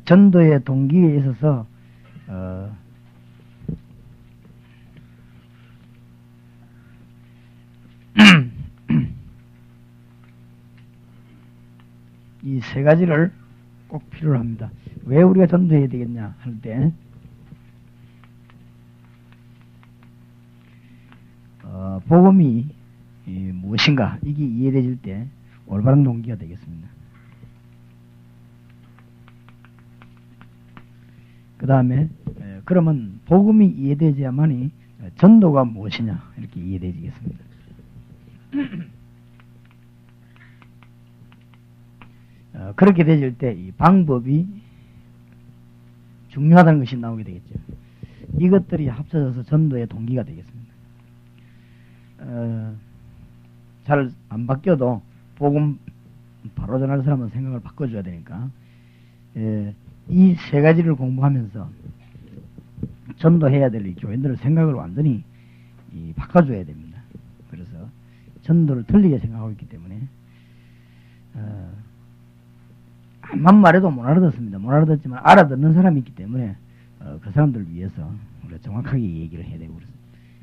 전도의 동기에 있어서 이 세 가지를 꼭 필요로 합니다. 왜 우리가 전도해야 되겠냐 할 때 복음이 무엇인가 이게 이해되질 때 올바른 동기가 되겠습니다. 그 다음에 그러면 복음이 이해되어야만이 전도가 무엇이냐 이렇게 이해되겠습니다. 그렇게 되질 때 이 방법이 중요하다는 것이 나오게 되겠죠. 이것들이 합쳐져서 전도의 동기가 되겠습니다. 잘 안 바뀌어도 복음 바로 전할 사람은 생각을 바꿔줘야 되니까 이 세 가지를 공부하면서 전도해야 될 이 교인들의 생각을 완전히 바꿔줘야 됩니다. 그래서 전도를 틀리게 생각하고 있기 때문에 암만 말해도 못 알아듣습니다. 못 알아듣지만 알아듣는 사람이 있기 때문에 그 사람들을 위해서 우리가 정확하게 얘기를 해야 되고 그렇습니다.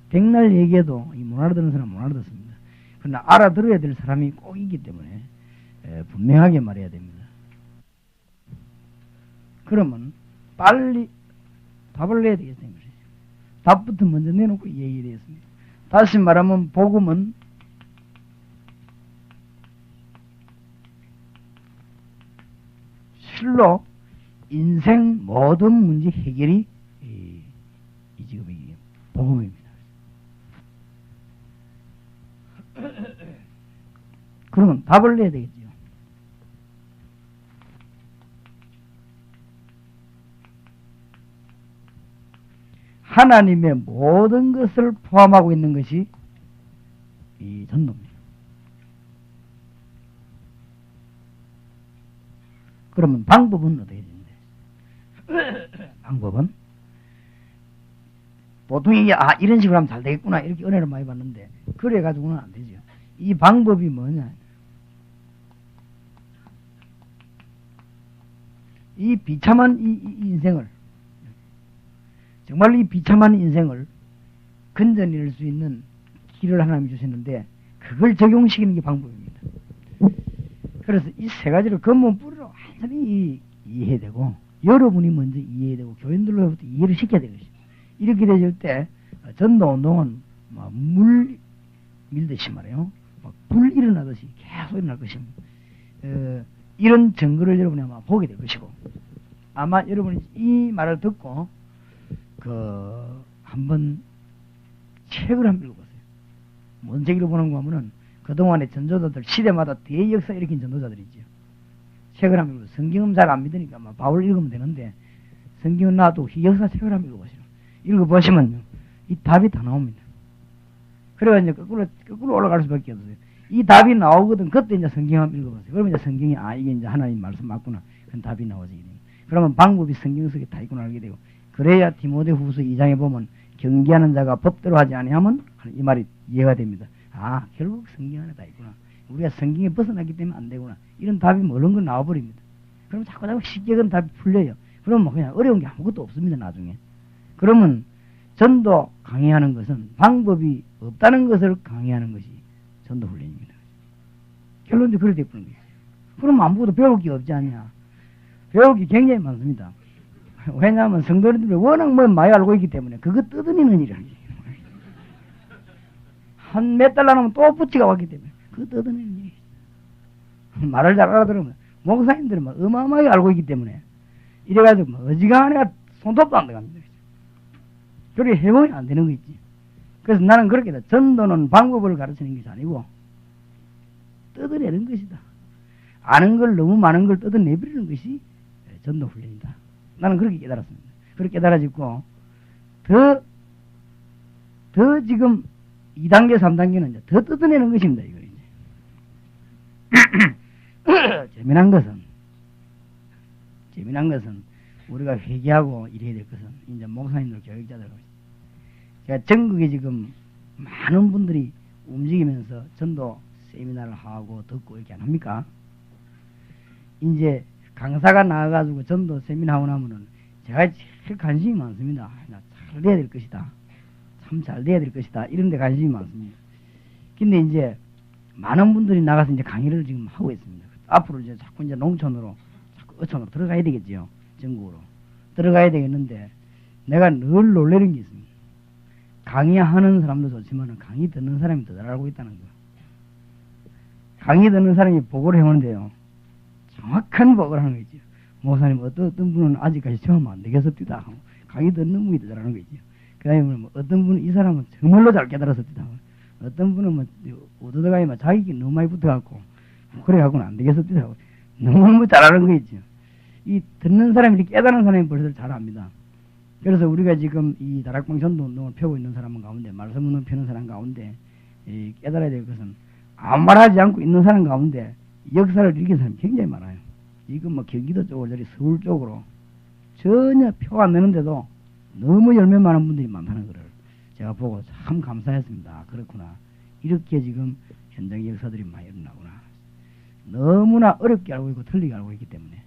백날 얘기해도 못 알아듣는 사람은 못 알아듣습니다. 그러나 알아들어야 될 사람이 꼭 있기 때문에 분명하게 말해야 됩니다. 그러면 빨리 답을 내야 되겠다는 것이죠. 답부터 먼저 내놓고 얘기되었습니다. 다시 말하면 복음은 실로 인생 모든 문제 해결이 이 지금 이 복음입니다. 그러면 답을 내야 되겠죠. 하나님의 모든 것을 포함하고 있는 것이 이 전도입니다. 그러면 방법은 어떻게 되는데? 방법은 보통 이게 이런 식으로 하면 잘 되겠구나 이렇게 은혜를 많이 받는데 그래 가지고는 안 되죠. 이 방법이 뭐냐? 이 비참한 이 인생을 정말 이 비참한 인생을 건져낼 수 있는 길을 하나님이 주셨는데 그걸 적용시키는 게 방법입니다. 그래서 이 세 가지를 근본 뿌리로 완전히 이해해야 되고 여러분이 먼저 이해해야 되고 교인들로부터 이해를 시켜야 되는 것입니다. 이렇게 되실 때 전도운동은 물 밀듯이 말이에요. 불 일어나듯이 계속 일어날 것입니다. 이런 증거를 여러분이 아마 보게 될 것이고 아마 여러분이 이 말을 듣고 한번 책을 한번 읽어보세요. 뭔 책 읽어보는가 하면은 그동안의 전도자들 시대마다 대역사 일으킨 전도자들이 있죠. 책을 한번 읽어보세요. 성경은 잘 안 믿으니까 바울 읽으면 되는데 성경은 놔두고 역사 책을 한번 읽어보세요. 읽어보시면요 이 답이 다 나옵니다. 그래가지고 거꾸로 올라갈 수밖에 없어요. 이 답이 나오거든. 그때 이제 성경 한번 읽어보세요. 그러면 이제 성경이 이게 이제 하나님 말씀 맞구나. 그런 답이 나오지. 그러면 방법이 성경 속에 다 있구나 알게 되고 그래야 디모데후서 2장에 보면 경계하는 자가 법대로 하지 아니하면 이 말이 이해가 됩니다. 결국 성경 안에 다 있구나. 우리가 성경에 벗어나기 때문에 안 되구나. 이런 답이 얼른 거 나와버립니다. 그럼 자꾸 쉽게 그 답이 풀려요. 그러면 그냥 어려운 게 아무것도 없습니다. 나중에. 그러면 전도 강의하는 것은 방법이 없다는 것을 강의하는 것이 전도 훈련입니다. 결론도 그렇게 되는 거예요. 그럼 아무것도 배울 게 없지 않냐. 배울 게 굉장히 많습니다. 왜냐하면 성도님들이 워낙 많이 알고 있기 때문에 그거 뜯어내는 일이 아니에요. 한 몇 달 나면 또 부치가 왔기 때문에 그거 뜯어내는 일이 말을 잘 알아들으면 목사님들은 어마어마하게 알고 있기 때문에 이래가지고 어지간해가 손톱도 안 들어갑니다. 그렇게 해보면 안 되는 거 있지. 그래서 나는 그렇게 돼. 전도는 방법을 가르치는 것이 아니고 뜯어내는 것이다. 아는 걸 너무 많은 걸 뜯어내버리는 것이 전도 훈련이다. 나는 그렇게 깨달았습니다. 그렇게 깨달아지고 더 지금 2단계, 3단계는 이제 더 뜯어내는 것입니다. 이거 이제 재미난 것은 우리가 회개하고 이래야 될 것은 이제 목사님들, 교육자들 제가 전국에 지금 많은 분들이 움직이면서 전도 세미나를 하고 듣고 이렇게 안 합니까? 이제 강사가 나와가지고 전도 세미나 하고 나면은 제가 제일 관심이 많습니다. 잘 돼야 될 것이다. 참 잘 돼야 될 것이다. 이런 데 관심이 많습니다. 근데 이제 많은 분들이 나가서 이제 강의를 지금 하고 있습니다. 앞으로 이제 자꾸 이제 농촌으로, 자꾸 어촌으로 들어가야 되겠지요. 전국으로. 들어가야 되겠는데, 내가 늘 놀라는 게 있습니다. 강의하는 사람도 좋지만 강의 듣는 사람이 더 잘 알고 있다는 거. 강의 듣는 사람이 보고를 해오는데요. 정확한 보고를 하는 거죠. 목사님, 어떤 분은 아직까지 처음 안 되겠습니다. 강의 듣는 분이 더 잘하는 거죠. 그 다음에 뭐 어떤 분은 이 사람은 정말로 잘 깨달았습니다. 어떤 분은 뭐, 오도덕하게 막 자기가 너무 많이 붙어갖고, 그래갖고는 안 되겠습니다. 너무 잘하는 거 있죠. 이 듣는 사람이 이렇게 깨달은 사람이 벌써 잘 압니다. 그래서 우리가 지금 이 다락방 전도 운동을 펴고 있는 사람 가운데, 말씀 운동 펴는 사람 가운데, 깨달아야 될 것은 아무 말하지 않고 있는 사람 가운데 역사를 일으킨 사람이 굉장히 많아요. 지금 뭐 경기도 쪽으로 저리 서울 쪽으로 전혀 표 안 내는데도 너무 열매 많은 분들이 많다는 것을 제가 보고 참 감사했습니다. 그렇구나. 이렇게 지금 현장 역사들이 많이 일어나구나. 너무나 어렵게 알고 있고 틀리게 알고 있기 때문에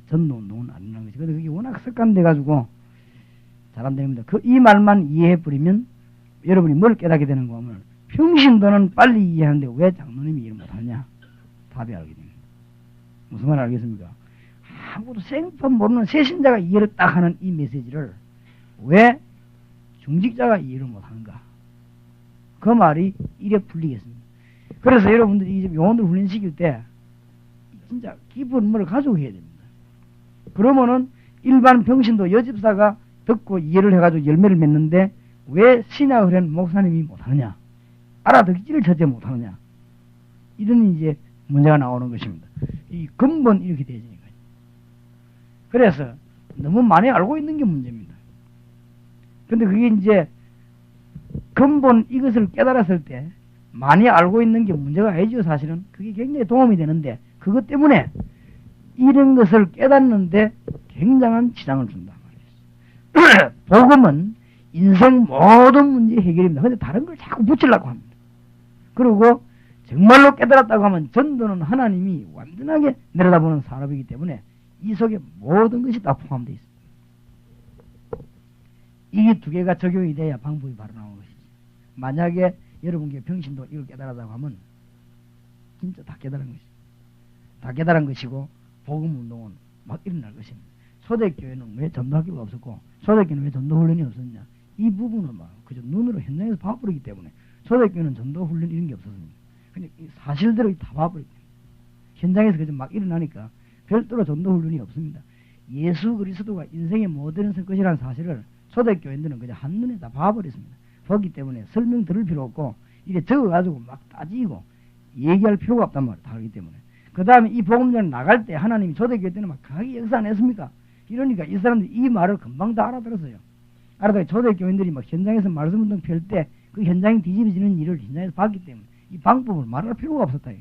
전도 운동은 안 일어나는 것이. 근데 그게 워낙 습관돼가지고 잘 안 됩니다. 이 말만 이해해버리면 여러분이 뭘 깨닫게 되는 거 하면 평신도는 빨리 이해하는데 왜 장로님이 이해를 못하냐? 답이 알게 됩니다. 무슨 말 알겠습니까? 아무도 생판 모르는 새신자가 이해를 딱 하는 이 메시지를 왜 중직자가 이해를 못하는가? 그 말이 이래 풀리겠습니다. 그래서 여러분들이 이제 요원들 훈련시킬 때 진짜 깊은 물을 가지고 해야 됩니다. 그러면은 일반 평신도 여집사가 듣고 이해를 해가지고 열매를 맺는데 왜 신약을 한 목사님이 못하느냐? 알아듣지를 절대 못하느냐? 이런 이제 문제가 나오는 것입니다. 이 근본 이렇게 되어지니까. 그래서 너무 많이 알고 있는 게 문제입니다. 근데 그게 이제 근본 이것을 깨달았을 때 많이 알고 있는 게 문제가 아니죠. 사실은 그게 굉장히 도움이 되는데 그것 때문에 이런 것을 깨닫는데 굉장한 지장을 준다 말이에요. 복음은 인생 모든 문제 해결입니다. 근데 다른 걸 자꾸 붙이려고 합니다. 그리고 정말로 깨달았다고 하면 전도는 하나님이 완전하게 내려다보는 산업이기 때문에 이 속에 모든 것이 다 포함되어 있습니다. 이게 두 개가 적용이 돼야 방법이 바로 나오는 것이지. 만약에 여러분께 평신도 이걸 깨달았다고 하면 진짜 다 깨달은 것이죠. 다 깨달은 것이고 복음운동은 막 일어날 것입니다. 초대교회는 왜 전도학교가 없었고 초대교회는 왜 전도훈련이 없었냐? 이 부분은 막 그저 눈으로 현장에서 봐버리기 때문에 초대교회는 전도훈련 이런 게 없었습니다. 근데 사실대로 다 봐버리기 때문에 현장에서 그저 막 일어나니까 별도로 전도훈련이 없습니다. 예수 그리스도가 인생의 모든 것이라는 사실을 초대교인들은 그냥 한눈에 다 봐버렸습니다. 보기 때문에 설명 들을 필요 없고 이게 적어가지고 막 따지고 얘기할 필요가 없단 말이에요. 다르기 때문에. 그 다음에 이 복음전을 나갈 때 하나님이 초대교회 때는 막 강하게 역사 안 했습니까? 이러니까 이 사람들이 이 말을 금방 다 알아들었어요. 알아듣고 초대교인들이 막 현장에서 말씀운동 펼 때 그 현장이 뒤집어지는 일을 현장에서 봤기 때문에 이 방법을 말할 필요가 없었다.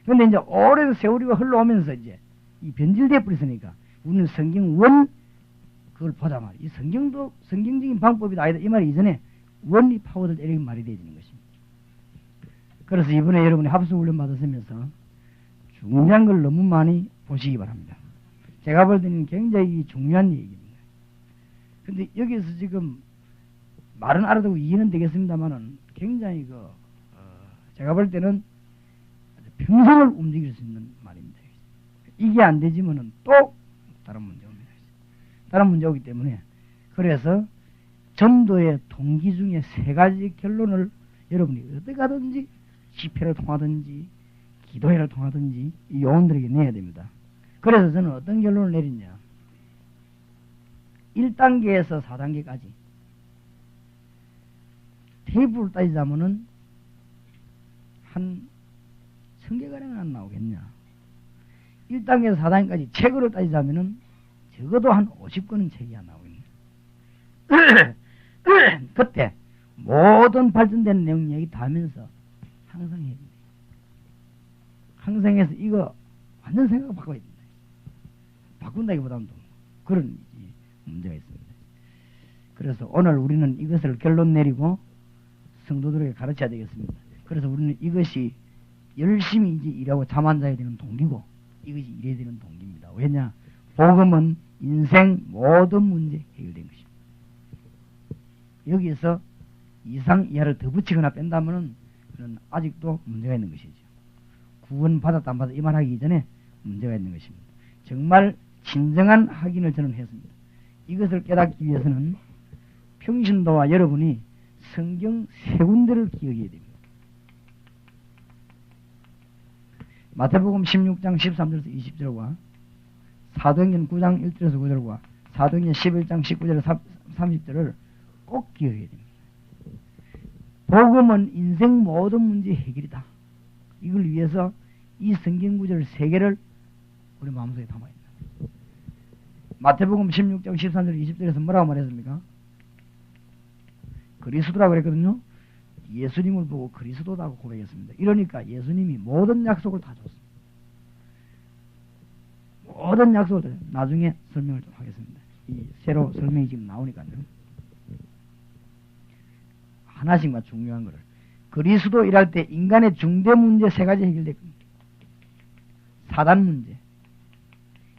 그런데 이제 오랜 세월이가 흘러오면서 이제 이 변질돼 버렸으니까 우리는 성경 원 그걸 보자 말이야. 이 성경도 성경적인 방법이 아니다. 이 말이 이전에 원리 파워들 이렇게 말이 되어지는 것입니다. 그래서 이번에 여러분이 합수훈련 받으시면서 중요한 걸 너무 많이 보시기 바랍니다. 제가 볼 때는 굉장히 중요한 얘기입니다. 근데 여기서 지금 말은 알아듣고 이해는 되겠습니다만은 굉장히 제가 볼 때는 평생을 움직일 수 있는 말입니다. 이게 안 되지만은 또 다른 문제 옵니다. 다른 문제 오기 때문에 그래서 전도의 동기 중에 세 가지 결론을 여러분이 어떻게 하든지 집회를 통하든지 기도회를 통하든지 이 요원들에게 내야 됩니다. 그래서 저는 어떤 결론을 내리냐. 1단계에서 4단계까지 테이프를 따지자면은 한 1000개가량은 안 나오겠냐. 1단계에서 4단계까지 책으로 따지자면은 적어도 한 50권은 책이 안 나오겠네. 그때 모든 발전되는 내용 얘기 다 하면서 항상 해야 됩니다. 항상해서 이거 완전 생각 바꿔야 된다. 바꾼다기보다는 또 그런 문제가 있습니다. 그래서 오늘 우리는 이것을 결론 내리고 성도들에게 가르쳐야 되겠습니다. 그래서 우리는 이것이 열심히 이제 일하고 잠 안 자야 되는 동기고 이것이 이래야 되는 동기입니다. 왜냐? 복음은 인생 모든 문제 해결된 것입니다. 여기에서 이상 이하를 더 붙이거나 뺀다면은 그건 아직도 문제가 있는 것이죠. 구원 받았다 안 받았다 이 말하기 전에 문제가 있는 것입니다. 정말 진정한 확인을 저는 했습니다. 이것을 깨닫기 위해서는 평신도와 여러분이 성경 세 군데를 기억해야 됩니다. 마태복음 16장 13절에서 20절과 사도행전 9장 1절에서 9절과 사도행전 11장 19절에서 30절을 꼭 기억해야 됩니다. 복음은 인생 모든 문제 해결이다. 이걸 위해서 이 성경 구절 세 개를 우리 마음속에 담아야 된다. 마태복음 16장 13절 20절에서 뭐라고 말했습니까? 그리스도라고 그랬거든요. 예수님을 보고 그리스도라고 고백했습니다. 이러니까 예수님이 모든 약속을 다 줬습니다. 모든 약속을 나중에 설명을 좀 하겠습니다. 이 새로 설명이 지금 나오니까요. 하나씩만 중요한 거를. 그리스도 일할 때 인간의 중대 문제 세 가지 해결됐습니다. 사단 문제.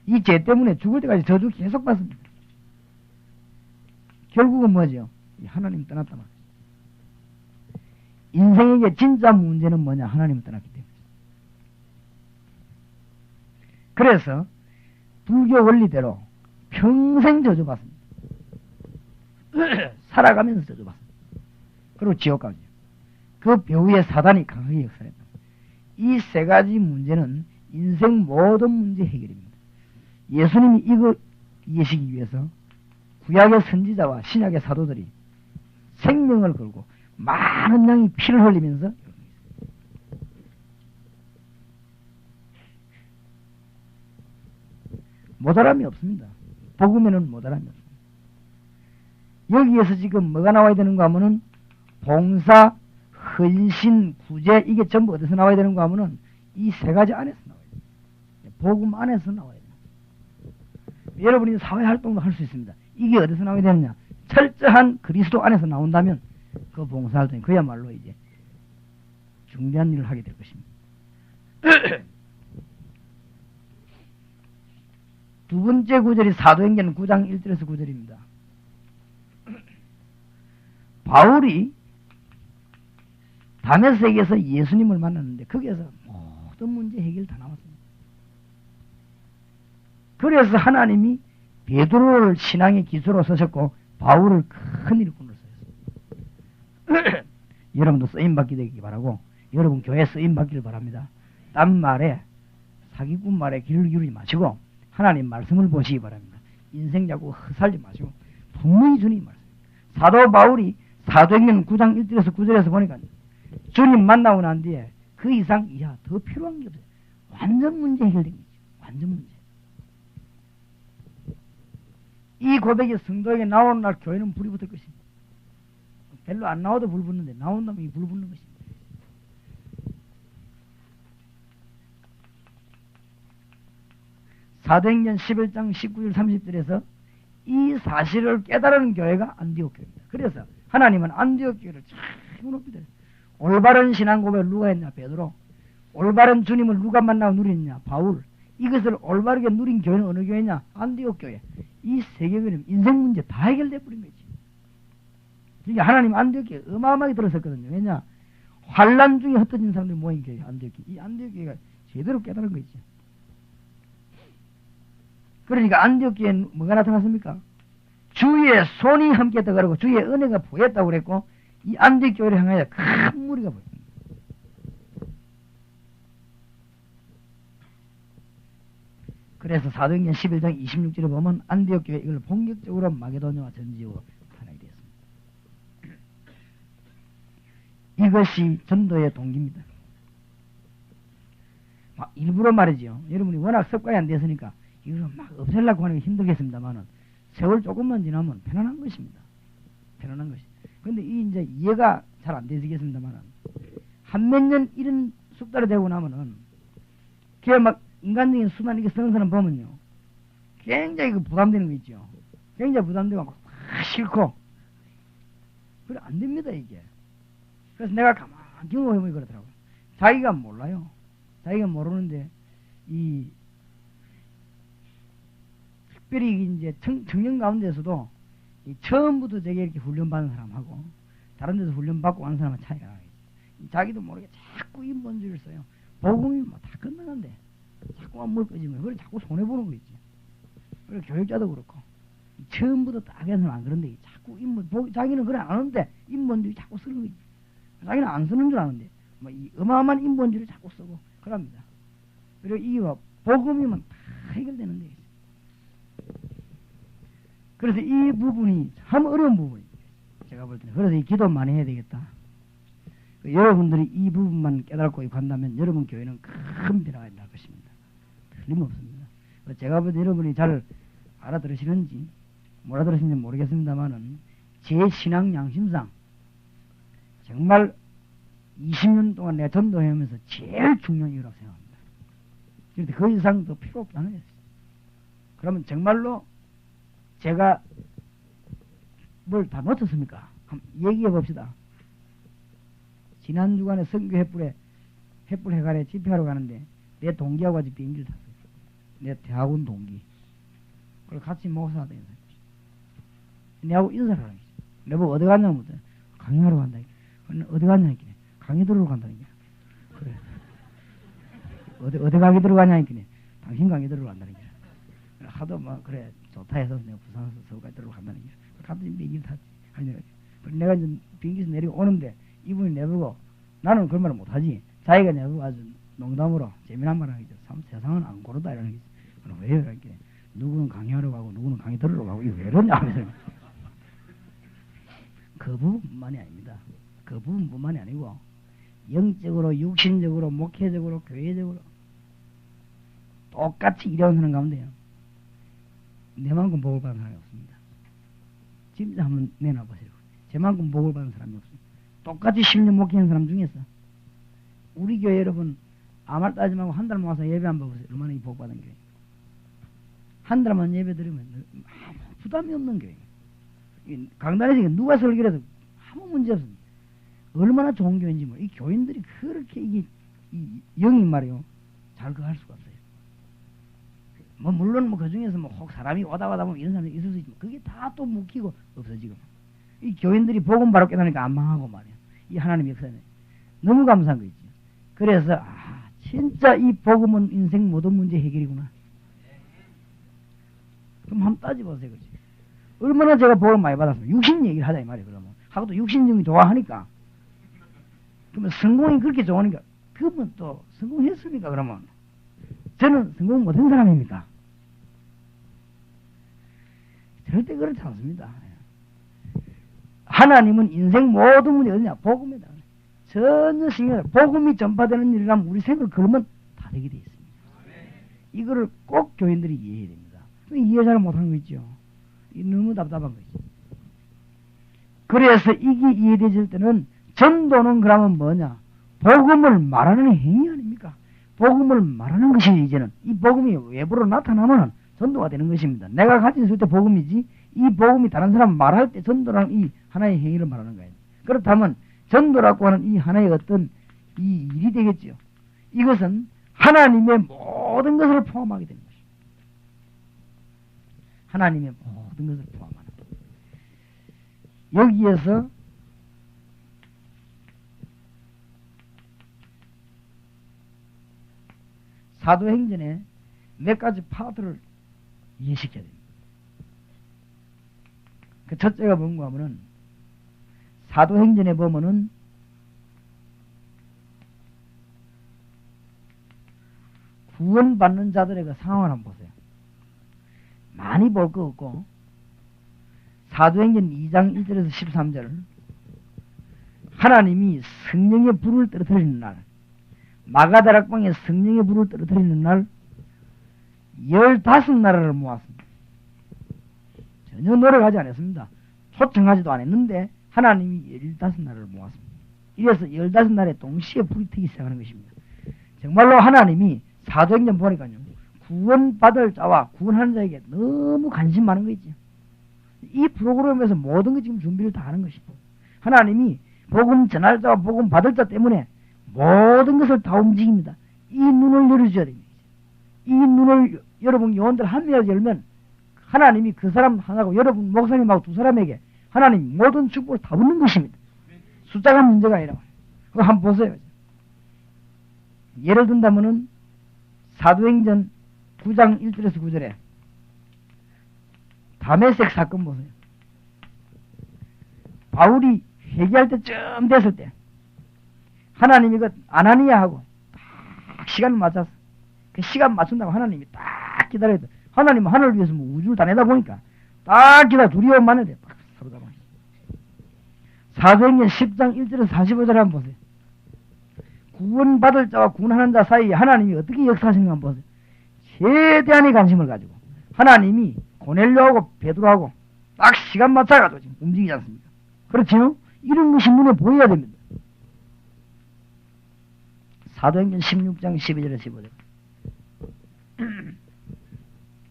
이 죄 때문에 죽을 때까지 저주 계속 받습니다. 결국은 뭐죠? 하나님 떠났다 말이죠. 인생에게 진짜 문제는 뭐냐? 하나님을 떠났기 때문에. 그래서 불교 원리대로 평생 저주받습니다. 살아가면서 저주받습니다. 그리고 지옥 가죠. 그 배후에 사단이 강하게 역사했다. 이 세 가지 문제는 인생 모든 문제 해결입니다. 예수님이 이거 이해시키기 위해서 구약의 선지자와 신약의 사도들이 생명을 걸고 많은 양의 피를 흘리면서 모자람이 없습니다. 복음에는 모자람이 없습니다. 여기에서 지금 뭐가 나와야 되는가 하면은 봉사, 헌신, 구제 이게 전부 어디서 나와야 되는가 하면은 이 세 가지 안에서 나와야 돼요. 복음 안에서 나와야 돼요. 여러분이 사회활동도 할 수 있습니다. 이게 어디서 나와야 되느냐? 철저한 그리스도 안에서 나온다면 그 봉사활동이 그야말로 이제 중대한 일을 하게 될 것입니다. 두 번째 구절이 사도행전 9장 1절에서 9절입니다. 바울이 다메섹에서 예수님을 만났는데 거기에서 모든 문제 해결 다 나왔습니다. 그래서 하나님이 베드로를 신앙의 기수로 쓰셨고 바울을 큰 일꾼으로 쓰셨습니다. 여러분도 쓰임받게 되기 바라고 여러분 교회 쓰임받기를 바랍니다. 딴 말에 사기꾼 말에 귀를 기울이지 마시고 하나님 말씀을 보시기 바랍니다. 인생 자꾸 헛살지 마시고 분명히 주님 말씀. 사도 바울이 사도행전 9장 1절에서 9절에서 보니까 주님 만나고 난 뒤에 그 이상 이하 더 필요한 게 없어요. 완전 문제 해결된 거죠. 완전 문제. 이 고백이 성도에게 나오는 날 교회는 불이 붙을 것입니다. 별로 안 나와도 불 붙는데 나온다면 이 불 붙는 것입니다. 사도행전 11장 19절 30절에서 이 사실을 깨달은 교회가 안디옥 교회입니다. 그래서 하나님은 안디옥 교회를 참 높이 들어요. 올바른 신앙 고백을 누가 했냐? 베드로. 올바른 주님을 누가 만나고 누렸냐? 바울. 이것을 올바르게 누린 교회는 어느 교회냐? 안디옥 교회. 이 세 교회는 인생 문제 다 해결돼 버린 거지. 그러니까 하나님 안디옥 교회 어마어마하게 들었었거든요. 왜냐? 환란 중에 흩어진 사람들이 모인 교회 안디옥 교회. 이 안디옥 교회가 제대로 깨달은 거 있죠. 그러니까 안디옥 교회는 뭐가 나타났습니까? 주의 손이 함께했다 그러고 주의 은혜가 보였다고 그랬고 이 안디옥 교회를 향하여 큰 무리가 보입니다. 그래서 사도행전 11장 26절에 보면 안디옥 교회 이걸 본격적으로 마게도냐와 전지로 나타나게 되었습니다. 이것이 전도의 동기입니다. 일부러 말이죠. 여러분이 워낙 습관이 안 됐으니까 이걸 막 없애려고 하는 게 힘들겠습니다만은 세월 조금만 지나면 편안한 것입니다. 편안한 것이. 근데 이 이제 이해가 잘 안 되시겠습니다만은 한 몇 년 이런 숙달이 되고 나면은 그게 막 인간적인 수단 이렇게 쓰는 사람 보면요. 굉장히 그 부담되는 거 있죠. 굉장히 부담되고 막 싫고. 그래 안 됩니다 이게. 그래서 내가 가만히 경험해보니 그러더라고요. 자기가 몰라요. 자기가 모르는데 이 특별히 이제 청년 가운데서도 처음부터 저게 이렇게 훈련받은 사람하고 다른 데서 훈련받고 가는 사람은 차이가 나요. 자기도 모르게 자꾸 인본주의를 써요. 복음이 뭐 다 끝나는데 자꾸만 뭘 끄집어요. 그래 자꾸 손해보는 거 있지. 그리고 교육자도 그렇고 처음부터 딱 해서는 안 그런데 자꾸 자기는 그래 안 하는데 인본주의 자꾸 쓰는 거지. 자기는 안 쓰는 줄 아는데 뭐 이 어마어마한 인본주의를 자꾸 쓰고 그럽니다. 그리고 이거 복음이면 다 해결되는데 그래서 이 부분이 참 어려운 부분입니다. 제가 볼 때는 그래서 이 기도 많이 해야 되겠다. 여러분들이 이 부분만 깨닫고 간다면 여러분 교회는 큰 변화가 날 것입니다. 틀림없습니다. 제가 볼 때 여러분이 잘 알아들으시는지 못 알아들으시는지 모르겠습니다만은 제 신앙 양심상 정말 20년 동안 내 전도해오면서 제일 중요한 이유라고 생각합니다. 그런데 그 이상 더 필요 없다는 거예요. 그러면 정말로 제가 뭘 다 놓쳤습니까? 한번 얘기해 봅시다. 지난 주간에 선교 횃불 해관에 집회하러 가는데 내 동기하고 같이 비행기를 탔어요. 내 대학원 동기. 그걸 같이 목사가 된 사람. 내하고 인사를 하는 거지. 내보고 어디 갔냐고 묻더니 강의하러 간다. 어디 갔냐니까 강의 들으러 간다니까. 그래. 어디 강의 들어가냐니까 당신 강의 들으러 간다니까. 하도 막 그래 좋다 해서 내가 부산에서 서울까지 들으러 간다니까. 같은 비행기를 탔지. 내가 이제 비행기에서 내리고 오는데 이분이 내보고 나는 그런 말을 못하지. 자기가 내보고 아주 농담으로 재미난 말을 하겠죠. 참 세상은 안 고르다 이러는 거지. 그럼 왜요? 이렇게 누구는 강의하러 가고 누구는 강의 들으러 가고 이거 왜 이러냐 하면서 그 부분만이 아닙니다. 그 부분뿐만이 아니고 영적으로 육신적으로 목회적으로 교회적으로 똑같이 일하는 가운데요. 내만큼 복을 받은 사람이 없습니다. 진짜 한번 내놔보세요. 제만큼 복을 받은 사람이 없습니다. 똑같이 10년 목회한 사람 중에서 우리 교회 여러분 아무 말 따지 말고 한 달 모아서 예배 한번 보세요. 얼마나 이 복 받은 교회. 한 달만 예배 드리면 아무 부담이 없는 교회. 강단에서 누가 설교를 해도 아무 문제 없습니다. 얼마나 좋은 교회인지 이 교인들이 그렇게 이 영이 말이요 잘 그할 수가 없어요. 뭐 물론 그 중에서 혹 사람이 오다 보면 이런 사람이 있을 수 있지만 그게 다 또 묵히고 없어지고 이 교인들이 복음 바로 깨달으니까 안 망하고 말이야. 이 하나님 역사는 너무 감사한 거 있죠. 그래서 진짜 이 복음은 인생 모든 문제 해결이구나. 그럼 한번 따져보세요. 그렇지? 얼마나 제가 복을 많이 받았으면 육신 얘기를 하자 이 말이에요. 그러면 하고도 육신적인 좋아하니까 그러면 성공이 그렇게 좋으니까 그러면 또 성공했습니까? 그러면 저는 성공 못한 사람입니까? 절대 그렇지 않습니다. 하나님은 인생 모든 문제 어디냐? 복음이다. 전혀 신경 복음이 전파되는 일이라면 우리 생을 걸으면 다 되게 돼 있습니다. 이거를 꼭 교인들이 이해해야 됩니다. 이해 잘 못하는 거 있죠. 너무 답답한 거지. 그래서 이게 이해되질 때는 전도는 그러면 뭐냐? 복음을 말하는 행위 아닙니까? 복음을 말하는 것이 이제는 이 복음이 외부로 나타나면 전도가 되는 것입니다. 내가 가진 수 있을 때 복음이지 이 복음이 다른 사람 말할 때 전도라는 이 하나의 행위를 말하는 거예요. 그렇다면 전도라고 하는 이 하나의 어떤 이 일이 되겠죠. 이것은 하나님의 모든 것을 포함하게 되는 것입니다. 하나님의 모든 것을 포함하는 여기에서 사도행전에 몇 가지 파트를 이해시켜야 됩니다. 그 첫째가 뭔가 하면은 사도행전에 보면은 구원받는 자들의 그 상황을 한번 보세요. 많이 볼 거 없고 사도행전 2장 1절에서 13절 하나님이 성령의 불을 떨어뜨리는 날 마가다락방에 성령의 불을 떨어뜨리는 날 15나라를 모았습니다. 전혀 노력하지 않았습니다. 초청하지도 않았는데 하나님이 15나라를 모았습니다. 이래서 15나라에 동시에 불이 트기 시작하는 것입니다. 정말로 하나님이 사도행전 보니까요. 구원받을 자와 구원하는 자에게 너무 관심 많은 거 있죠. 이 프로그램에서 모든 것 지금 준비를 다 하는 것이고 하나님이 복음 전할 자와 복음 받을 자 때문에 모든 것을 다 움직입니다. 이 눈을 열어줘야 됩니다. 이 눈을 여러분 요원들 한 명이라도 열면 하나님이 그 사람 하나고 여러분 목사님하고 두 사람에게 하나님 모든 축복을 다 붓는 것입니다. 숫자가 문제가 아니라. 그거 한번 보세요. 예를 든다면은 사도행전 9장 1절에서 9절에 다메섹 사건 보세요. 바울이 회개할 때쯤 됐을 때 하나님이 그 아나니아하고 딱 시간을 맞춰서 그 시간 맞춘다고 하나님이 딱 기다려야 돼. 하나님은 하늘을 위해서 뭐 우주를 다 내다 보니까 딱 기다려 둘이 오면 돼. 딱 서로 다 사도행전 10장 1절에서 45절 한번 보세요. 구원받을 자와 구원하는 자 사이에 하나님이 어떻게 역사하시는가 한번 보세요. 최대한의 관심을 가지고 하나님이 고넬료하고 베드로하고 딱 시간 맞춰가지고 지금 움직이지 않습니까? 그렇죠? 이런 것이 눈에 보여야 됩니다. 사도행전 16장 12절에서 15절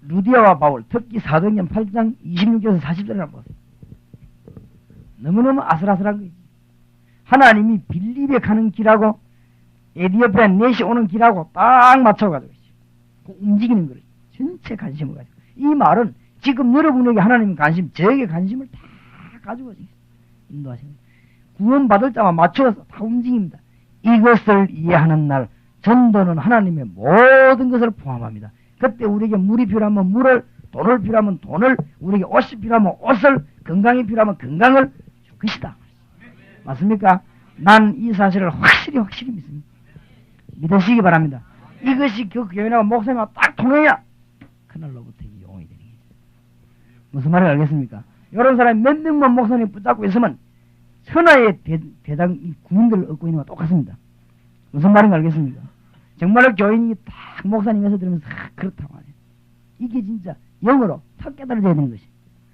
루디아와 바울, 특히 사도행전 8장 26절에서 40절을 한번 보세요. 너무너무 아슬아슬한 거지. 하나님이 빌립에 가는 길하고 에디오피아 넷이 오는 길하고 딱 맞춰가지고 움직이는 거를 전체 관심을 가지고. 이 말은 지금 여러분에게 하나님 관심, 저에게 관심을 다 가지고 인도하시는 거예요. 구원받을 자와 맞춰서 다 움직입니다. 이것을 이해하는 날 전도는 하나님의 모든 것을 포함합니다. 그때 우리에게 물이 필요하면 물을, 돈을 필요하면 돈을, 우리에게 옷이 필요하면 옷을, 건강이 필요하면 건강을 줄 것이다. 맞습니까? 난 이 사실을 확실히 믿습니다. 믿으시기 바랍니다. 이것이 그 교인하고 목사님하고 딱 통해야 그날로부터 용이 되는 거죠. 무슨 말인지 알겠습니까? 이런 사람이 몇 명만 목사님 붙잡고 있으면 천하의 대당 구인들을 얻고 있는 것과 똑같습니다. 무슨 말인지 알겠습니까? 정말로 교인이 딱 목사님에서 들으면서 그렇다 말이에요. 이게 진짜 영어로 탁 깨달아져야 되는 것이.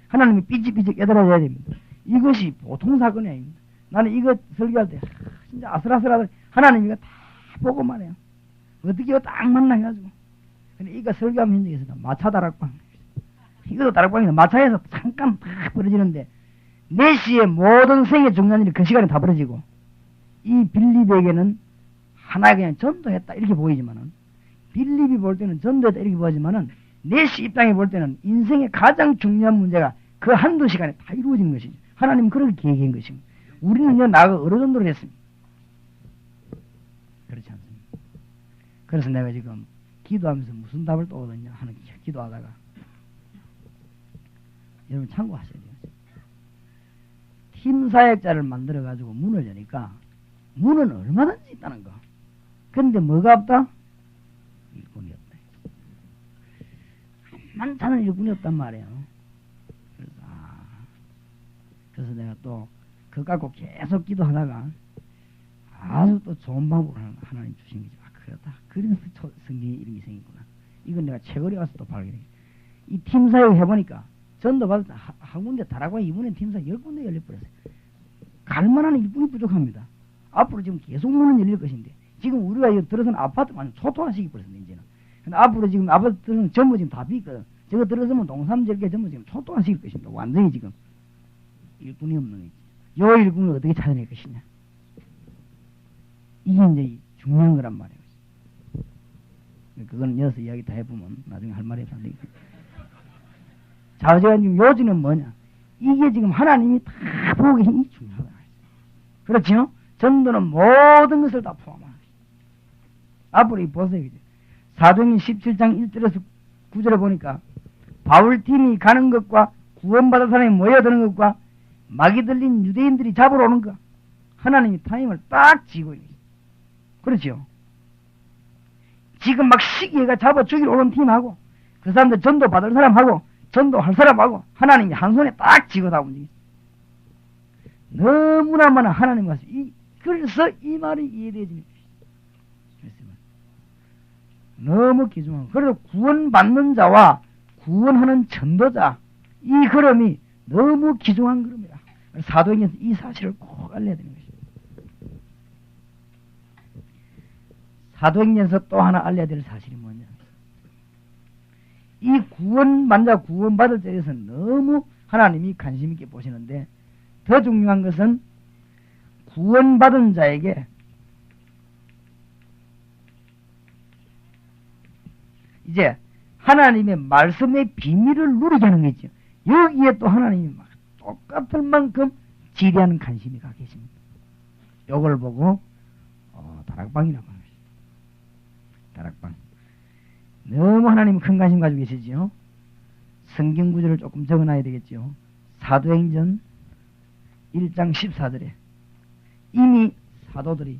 하나님이 삐직삐직 깨달아져야 됩니다. 이것이 보통 사건이 아닙니다. 나는 이거 설교할 때 진짜 아슬아슬하다 하나님이 이거 다 보고 말해요. 어떻게 이거 딱 만나가지고. 근데 이거 설교하면 현장에서 마차 다락방. 이것도 다락방이다. 마차에서 잠깐 딱 벌어지는데 4시에 모든 생애 중요한 일이 그 시간에 다 벌어지고 이 빌립에게는 하나에 그냥 전도했다 이렇게 보이지만은 빌립이 볼 때는 전도했다 이렇게 보이지만은 4시 입장에 볼 때는 인생의 가장 중요한 문제가 그 한두 시간에 다 이루어진 것이죠. 하나님은 그렇게 계획한 것입니다. 우리는 이제 나가 어느 정도로 했습니다. 그렇지 않습니다. 그래서 내가 지금 기도하면서 무슨 답을 또 얻었냐 하는 기도하다가 여러분 참고하셔야 돼요. 팀 사역자를 만들어 가지고 문을 여니까 문은 얼마든지 있다는 거. 근데 뭐가 없다? 일꾼이 없다. 많다는 일꾼이 없단 말이에요. 그래서 내가 또 그거 갖고 계속 기도하다가 아주 또 좋은 방법을 하나님 주신 거지. 그렇다. 그래서 성경에 이런 게 생겼구나. 이건 내가 최근에 와서 또 발견해. 이 팀 사역 해보니까 전도 받을 때 한 군데 다락방 이번에 팀 사역 10군데 열려버렸어요. 갈만한 일꾼이 부족합니다. 앞으로 지금 계속 문은 열릴 것인데 지금 우리가 이거 들어서는 아파트만 초토화시키 버렸습니다. 이제는. 근데 앞으로 지금 아파트 들어서는 전부 지금 다 비거든. 저거 들어서면 동삼절개 전부 지금 초토화시킬 것입니다. 완전히 지금 일꾼이 없는 거지. 요 일꾼을 어떻게 찾아낼 것이냐. 이게 이제 중요한 거란 말이에요. 그건 여기서 이야기 다 해보면 나중에 할 말이 없어 안 되겠다. 자, 제가 지금 요지는 뭐냐. 이게 지금 하나님이 다 보고 계신 이 중요하다. 그렇죠? 전도는 모든 것을 다 포함하는 것이죠. 앞으로 이 보세요. 사도행전 17장 1절에서 9절에 보니까 바울팀이 가는 것과 구원받은 사람이 모여드는 것과 막이 들린 유대인들이 잡으러 오는 것. 하나님이 타임을 딱 지고 있는 거죠. 그렇죠? 지금 막 시기가 잡아 죽이러 오는 팀하고 그 사람들 전도 받을 사람하고 전도할 사람하고 하나님이 한 손에 딱 쥐고 다 움직이죠. 너무나 많은 하나님 말씀. 그래서 이 말이 이해되어지는 것이죠. 너무 귀중한. 그래서 구원받는 자와 구원하는 전도자 이 걸음이 너무 귀중한 걸음이라. 사도행전에서 이 사실을 꼭 알려야 되는 것입니다. 사도행전에서 또 하나 알려야 될 사실이 뭐냐. 이 구원받는 자, 구원받을 자에 대해서 너무 하나님이 관심 있게 보시는데 더 중요한 것은 구원받은 자에게 이제 하나님의 말씀의 비밀을 누리게 하는 거죠. 여기에 또 하나님이 막 똑같을 만큼 지대한 관심이 가 계십니다. 요걸 보고 다락방이라고 하는 것입니다. 다락방. 너무 하나님 큰 관심 가지고 계시죠. 성경 구절을 조금 적어놔야 되겠죠. 사도행전 1장 14절에 이미 사도들이,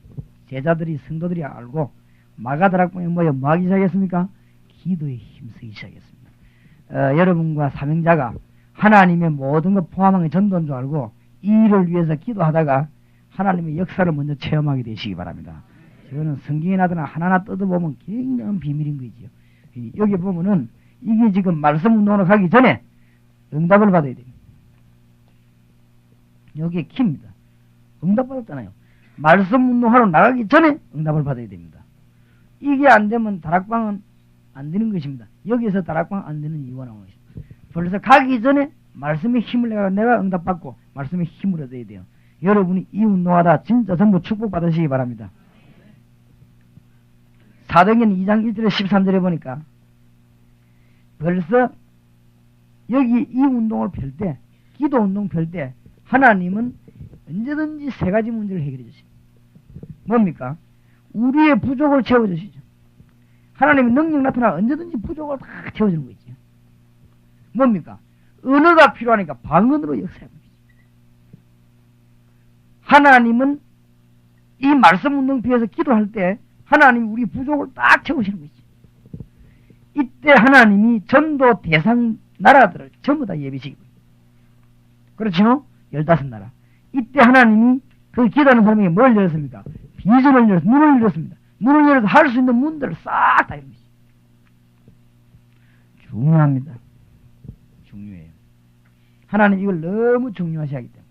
제자들이, 성도들이 알고 마가다락방에 모여 뭐 하기 시작했습니까? 기도에 힘쓰기 시작했습니다. 여러분과 사명자가 하나님의 모든 것 포함한 게 전도인 줄 알고 이 일을 위해서 기도하다가 하나님의 역사를 먼저 체험하게 되시기 바랍니다. 저는 성경에 나타나 하나하나 뜯어보면 굉장한 비밀인 거지요. 여기 보면은 이게 지금 말씀 운동으로 가기 전에 응답을 받아야 됩니다. 여기에 키입니다. 응답 받았잖아요. 말씀 운동하러 나가기 전에 응답을 받아야 됩니다. 이게 안 되면 다락방은 안 되는 것입니다. 여기서 다락방 안 되는 이유가 나오는 것입니다. 벌써 가기 전에 말씀의 힘을 내가 응답받고 말씀의 힘을 얻어야 돼요. 여러분이 이 운동하다 진짜 전부 축복받으시기 바랍니다. 사도행전 2장 1절에 13절에 보니까 벌써 여기 이 운동을 펼 때, 기도 운동 펼 때 하나님은 언제든지 세 가지 문제를 해결해 주십니다. 뭡니까? 우리의 부족을 채워주시죠. 하나님의 능력 나타나 언제든지 부족을 다 채워주는 거 있죠. 뭡니까? 언어가 필요하니까 방언으로 역사해버리죠. 하나님은 이 말씀 운동 피해서 기도할 때 하나님이 우리 부족을 딱 채우시는 거죠. 이때 하나님이 전도 대상 나라들을 전부 다 예비시키고, 그렇죠? 15나라. 이때 하나님이 그 기도하는 사람에게 뭘 열었습니까? 비전을 열었습니다. 눈을 열었습니다. 눈을 열어서 할 수 있는 문들을 싹 다 열었습니다. 중요합니다. 중요해요. 하나님 이걸 너무 중요하시기 때문에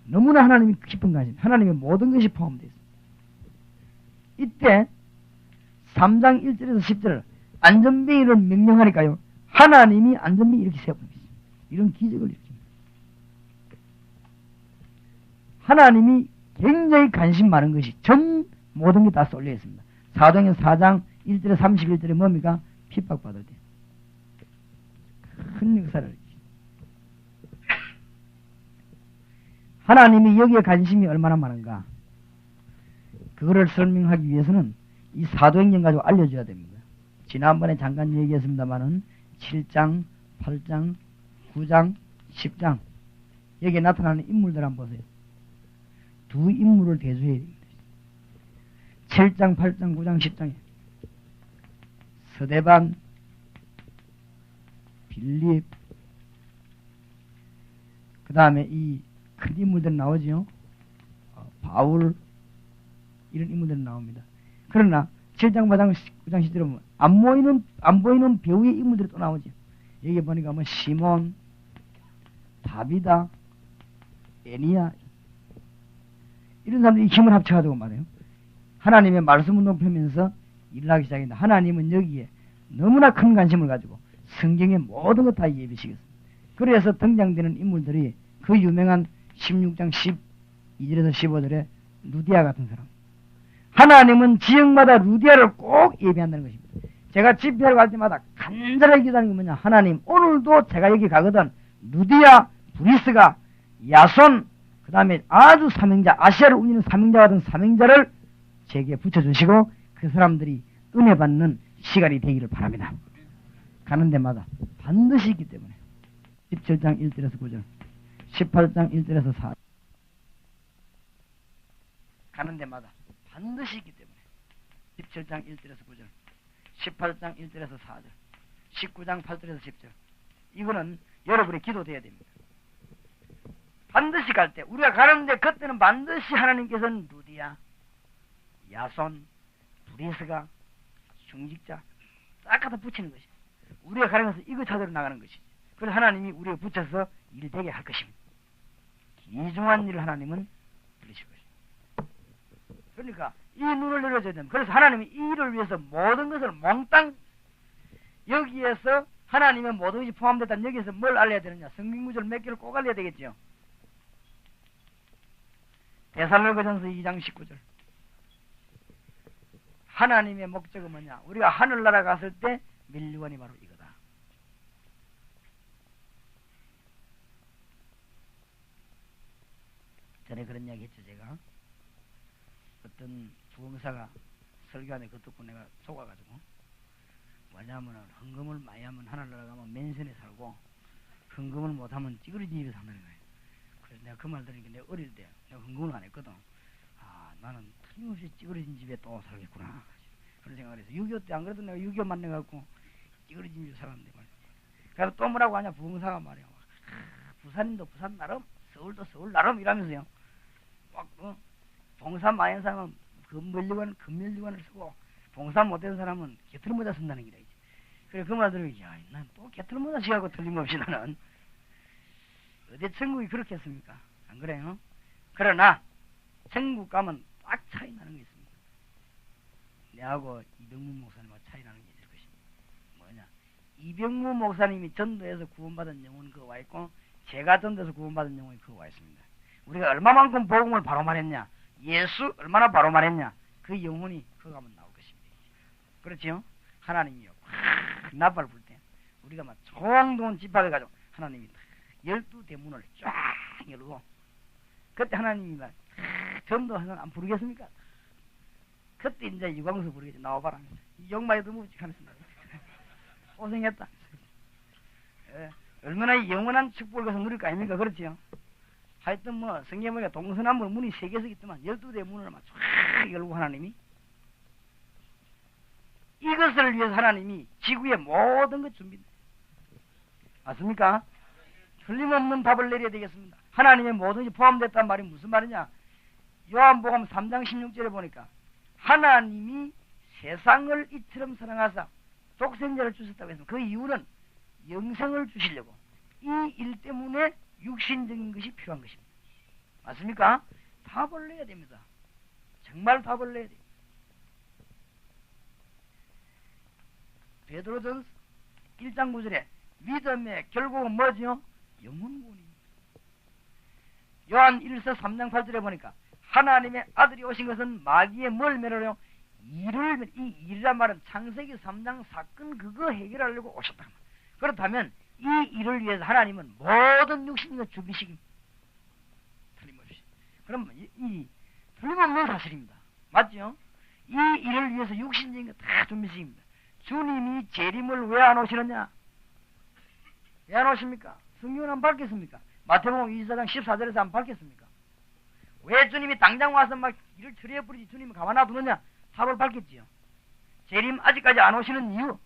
너무나 하나님이 깊은 관심, 하나님의 모든 것이 포함되어 있습니다. 이때 3장 1절에서 10절을 안전뱅이를 명령하니까요, 하나님이 안전뱅이 이렇게 세워버립니다. 이런 기적을 일으킵니다. 하나님이 굉장히 관심 많은 것이 전 모든 게 다 쏠려 있습니다. 사도행전 4장 1절에 31절에 뭡니까? 핍박받을 때 큰 역사를 일으킵니다. 하나님이 여기에 관심이 얼마나 많은가, 그거를 설명하기 위해서는 이 사도행전 가지고 알려줘야 됩니다. 지난번에 잠깐 얘기했습니다마는 7장, 8장, 9장, 10장 여기에 나타나는 인물들 한번 보세요. 두 인물을 대조해야 됩니다. 7장, 8장, 9장, 10장에 서대반, 빌립, 그 다음에 이 큰 인물들 나오죠. 바울, 이런 인물들이 나옵니다. 그러나 7장, 8장, 9장, 10절에 보면 안 보이는 배우의 인물들이 또 나오죠. 여기 보니까 뭐 시몬, 다비다, 애니야, 이런 사람들이 힘을 합쳐가지고 말해요. 하나님의 말씀 운동 펴면서 일을 하기 시작했는데, 하나님은 여기에 너무나 큰 관심을 가지고 성경의 모든 것 다 예비시켰습니다. 그래서 등장되는 인물들이 그 유명한 16장 12절에서 15절에 루디아 같은 사람. 하나님은 지역마다 루디아를 꼭 예비한다는 것입니다. 제가 집회를 갈 때마다 간절하게 기도하는 게 뭐냐, 하나님 오늘도 제가 여기 가거든 루디아, 브리스가, 야손, 그 다음에 아주 사명자, 아시아를 울리는 사명자 같은 사명자를 제게 붙여주시고 그 사람들이 은혜 받는 시간이 되기를 바랍니다. 가는 데마다 반드시 있기 때문에 17장 1절에서 9절, 18장 1절에서 4절, 가는 데마다 반드시 있기 때문에 17장 1절에서 9절, 18장 1절에서 4절, 19장 8절에서 10절, 이거는 여러분의 기도돼야 됩니다. 반드시 갈 때, 우리가 가는데 그때는 반드시 하나님께서는 루디아, 야손, 브리스가, 중직자 딱 갖다 붙이는 것이, 우리가 가는 것은 이거 찾으러 나가는 것이지. 그래서 하나님이 우리가 붙여서 일 되게 할 것입니다. 귀중한 일을 하나님은 부르실 것입니다. 그러니까 이 눈을 열어줘야 됩니다. 그래서 하나님이 이 일을 위해서 모든 것을 몽땅, 여기에서 하나님의 모든 것이 포함됐다는, 여기에서 뭘 알려야 되느냐, 성경 구절 몇 개를 꼭 알려야 되겠죠. 데살로니가전서 2장 19절. 하나님의 목적은 뭐냐, 우리가 하늘나라 갔을 때 면류관이 바로 이거다. 전에 그런 이야기 했죠. 제가 어떤 부흥사가 설교하는데 그것 듣고 내가 속아가지고, 뭐냐면은 헌금을 많이 하면 하늘나라 가면 맨션에 살고 헌금을 못하면 찌그러진 집에 산다는 거예요. 그래서 내가 그 말 들으니까 내가 어릴 때 내가 헌금을 안 했거든. 아, 나는 틀림없이 찌그러진 집에 또 살겠구나 그런 생각을 해서 6.25 때 안 그래도 내가 6.25 만나갖고 찌그러진 집에 살았는데 말이야. 그래서 또 뭐라고 하냐, 부흥사가 말이야. 부산인도 부산 나름, 서울도 서울 나름 이라면서요. 막 봉사 많이 한 사람은 금멸류관을 쓰고 봉사 못된 사람은 개털모자 쓴다는 기라. 그래 그 말 들으면 야, 난 또 개털모자 시하고 틀림없이 나는 어디 천국이 그렇게 했습니까? 안 그래요? 그러나 천국 가면 딱 차이 나는 게 있습니다. 내하고 이병무 목사님하고 차이 나는 게 있을 것입니다. 뭐냐, 이병무 목사님이 전도에서 구원받은 영혼 그거 와 있고 제가 전도에서 구원받은 영혼이 그거 와 있습니다. 우리가 얼마만큼 복음을 바로 말했냐, 예수 얼마나 바로 말했냐, 그 영혼이 그거 가면 나올 것입니다. 그렇죠? 하나님이요 나팔 불 때 우리가 막 총동 집합해가지고 하나님이 12대문을 쫙 열고 그때 하나님이 막 전도하면 안 부르겠습니까? 그때 이제 유광수 부르겠지. 나와봐라. 영마에도 묵직하면서 고생했다. 얼마나 영원한 축복을 가서 누릴 거 아닙니까? 그렇지요? 하여튼 뭐 성경에 보니까 동서남북 문이 3개씩 있더만 12대 문을 막 쫙 열고 하나님이 이것을 위해서 하나님이 지구의 모든 것 준비했다. 맞습니까? 틀림없는 답을 내려야 되겠습니다. 하나님의 모든 것이 포함됐단 말이 무슨 말이냐? 요한복음 3장 16절에 보니까 하나님이 세상을 이처럼 사랑하사 독생자를 주셨다고 했습니다. 그 이유는 영생을 주시려고 이 일 때문에 육신적인 것이 필요한 것입니다. 맞습니까? 답을 내야 됩니다. 정말 답을 내야 됩니다. 베드로전서 1장 9절에 믿음의 결국은 뭐지요? 영혼구원입니다. 요한 1서 3장 8절에 보니까 하나님의 아들이 오신 것은 마귀의 뭘 멸하려? 이 일이란 말은 창세기 3장 사건 그거 해결하려고 오셨다. 그렇다면 이 일을 위해서 하나님은 모든 육신과 준비시킵니다. 틀림없이. 그럼 이 틀림없는 사실입니다. 맞죠? 이 일을 위해서 육신적인 거 다 준비시킵니다. 주님이 재림을 왜 안 오시느냐? 왜 안 오십니까? 성경은 안 밝겠습니까? 마태복음 24장 14절에서 안 밝겠습니까? 왜 주님이 당장 와서 막 일을 처리해버리지 주님이 가만 놔두느냐? 답을 밝겠지요. 재림 아직까지 안 오시는 이유,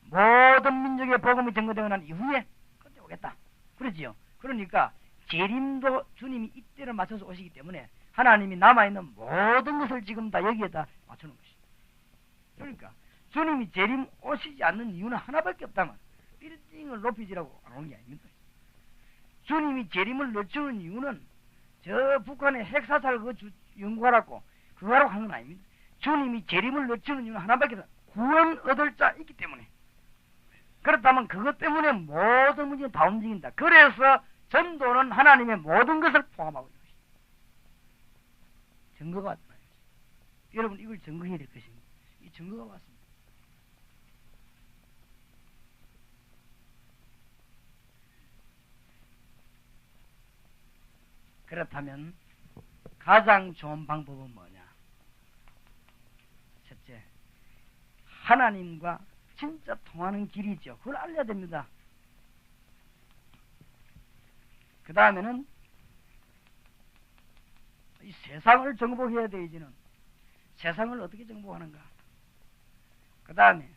모든 민족의 복음이 전거되고 난 이후에 그때 오겠다. 그러지요. 그러니까 재림도 주님이 이때를 맞춰서 오시기 때문에 하나님이 남아있는 모든 것을 지금 다 여기에다 맞춰놓은 것이죠. 그러니까 주님이 재림 오시지 않는 이유는 하나밖에 없다면 빌딩을 높이지라고 안 오는 게 아닙니다. 주님이 재림을 늦추는 이유는 저 북한의 핵사살 그 연구하라고 그거 하라고 하는 건 아닙니다. 주님이 재림을 늦추는 이유는 하나밖에 없다. 구원 얻을 자 있기 때문에. 그렇다면 그것 때문에 모든 문제는 다 움직인다. 그래서 전도는 하나님의 모든 것을 포함하고 있는 것입니다. 증거가 왔다. 여러분 이걸 증거해야 될 것입니다. 이 증거가 왔습니다. 그렇다면 가장 좋은 방법은 뭐냐? 첫째, 하나님과 진짜 통하는 길이죠. 그걸 알려야 됩니다. 그 다음에는 이 세상을 정복해야 돼. 이제는 세상을 어떻게 정복하는가? 그 다음에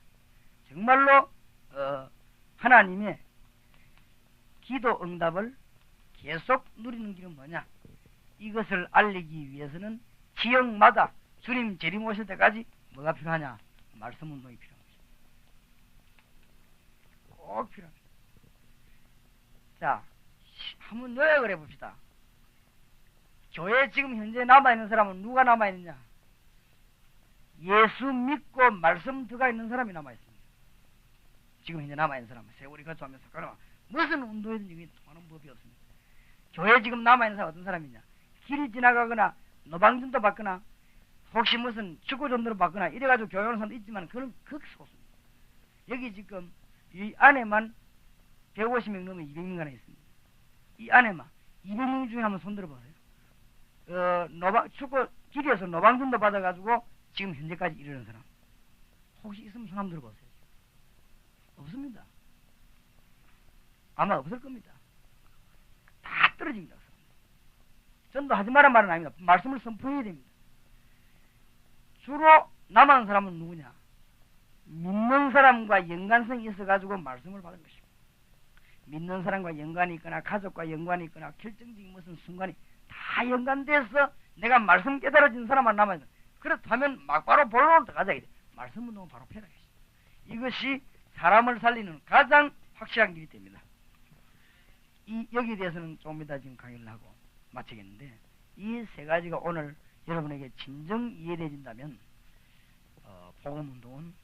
정말로 하나님의 기도 응답을 계속 누리는 길은 뭐냐? 이것을 알리기 위해서는 지역마다 주님 재림 오실 때까지 뭐가 필요하냐? 말씀 운동이 필요한 것입니다. 꼭 필요합니다. 자, 한번 요약을 해봅시다. 교회에 지금 현재 남아있는 사람은 누가 남아있느냐? 예수 믿고 말씀 들어가 있는 사람이 남아있습니다. 지금 현재 남아있는 사람은 세월이 거쳐가면서 무슨 운동이든지 통하는 법이 없습니다. 교회에 지금 남아있는 사람 어떤 사람이냐? 길이 지나가거나 노방전도 받거나 혹시 무슨 축구전도를 받거나 이래가지고 교회 오는 사람도 있지만 그건 극소수입니다. 여기 지금 이 안에만 150명 넘는 200명가나 있습니다. 이 안에만 200명 중에 한번 손 들어보세요. 축구 길에서 노방전도 받아가지고 지금 현재까지 이르는 사람 혹시 있으면 손 한번 들어보세요. 없습니다. 아마 없을 겁니다. 다 떨어집니다. 전도하지 말란 말은 아닙니다. 말씀을 선포해야 됩니다. 주로 남은 사람은 누구냐? 믿는 사람과 연관성이 있어가지고 말씀을 받은 것입니다. 믿는 사람과 연관이 있거나 가족과 연관이 있거나 결정적인 무슨 순간이 다 연관돼서 내가 말씀 깨달아진 사람만 남아있는, 그렇다면 막바로 본론으로 들어가자. 말씀 운동은 바로 패라겠습니다. 이것이 사람을 살리는 가장 확실한 길이 됩니다. 여기에 대해서는 좀 이따 지금 강의를 하고 마치겠는데, 이 세 가지가 오늘 여러분에게 진정 이해되어진다면 복음 운동은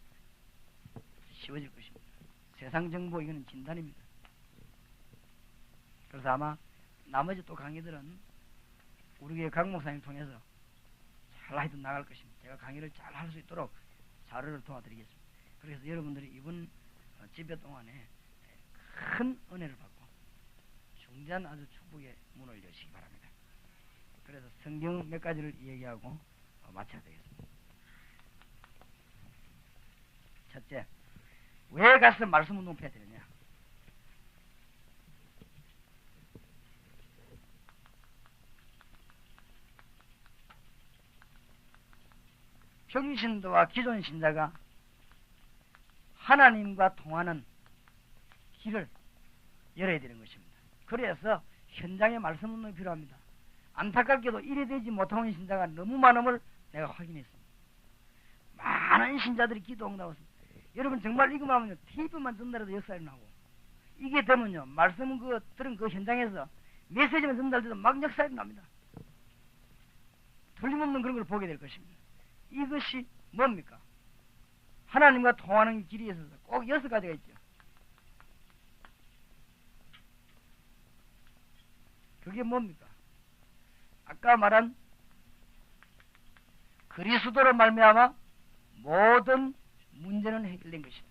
쉬워질 것입니다. 세상 정보 이거는 진단입니다. 그래서 아마 나머지 또 강의들은 우리 교회 강 목사님 통해서 잘 하여튼 나갈 것입니다. 제가 강의를 잘 할 수 있도록 자료를 도와드리겠습니다. 그래서 여러분들이 이번 집회 동안에 큰 은혜를 받고 중대한 아주 축복의 문을 여시기 바랍니다. 그래서 성경 몇 가지를 얘기하고 마쳐야 되겠습니다. 첫째, 왜 가서 말씀 운동 해야 되느냐? 평신도와 기존 신자가 하나님과 통하는 길을 열어야 되는 것입니다. 그래서 현장에 말씀 운동이 필요합니다. 안타깝게도 이래 되지 못하는 신자가 너무 많음을 내가 확인했습니다. 많은 신자들이 기도한다고 했습니다. 여러분 정말 이거만 하면요, 테이프만 전달해도 역사가 나고, 이게 되면요, 말씀 들은 그 현장에서 메시지만 전달돼도 막 역사가 납니다. 틀림없는 그런 걸 보게 될 것입니다. 이것이 뭡니까? 하나님과 통하는 길이 있어서 꼭 6가지가 있죠. 그게 뭡니까? 아까 말한 그리스도로 말미암아 모든 문제는 해결된 것이다.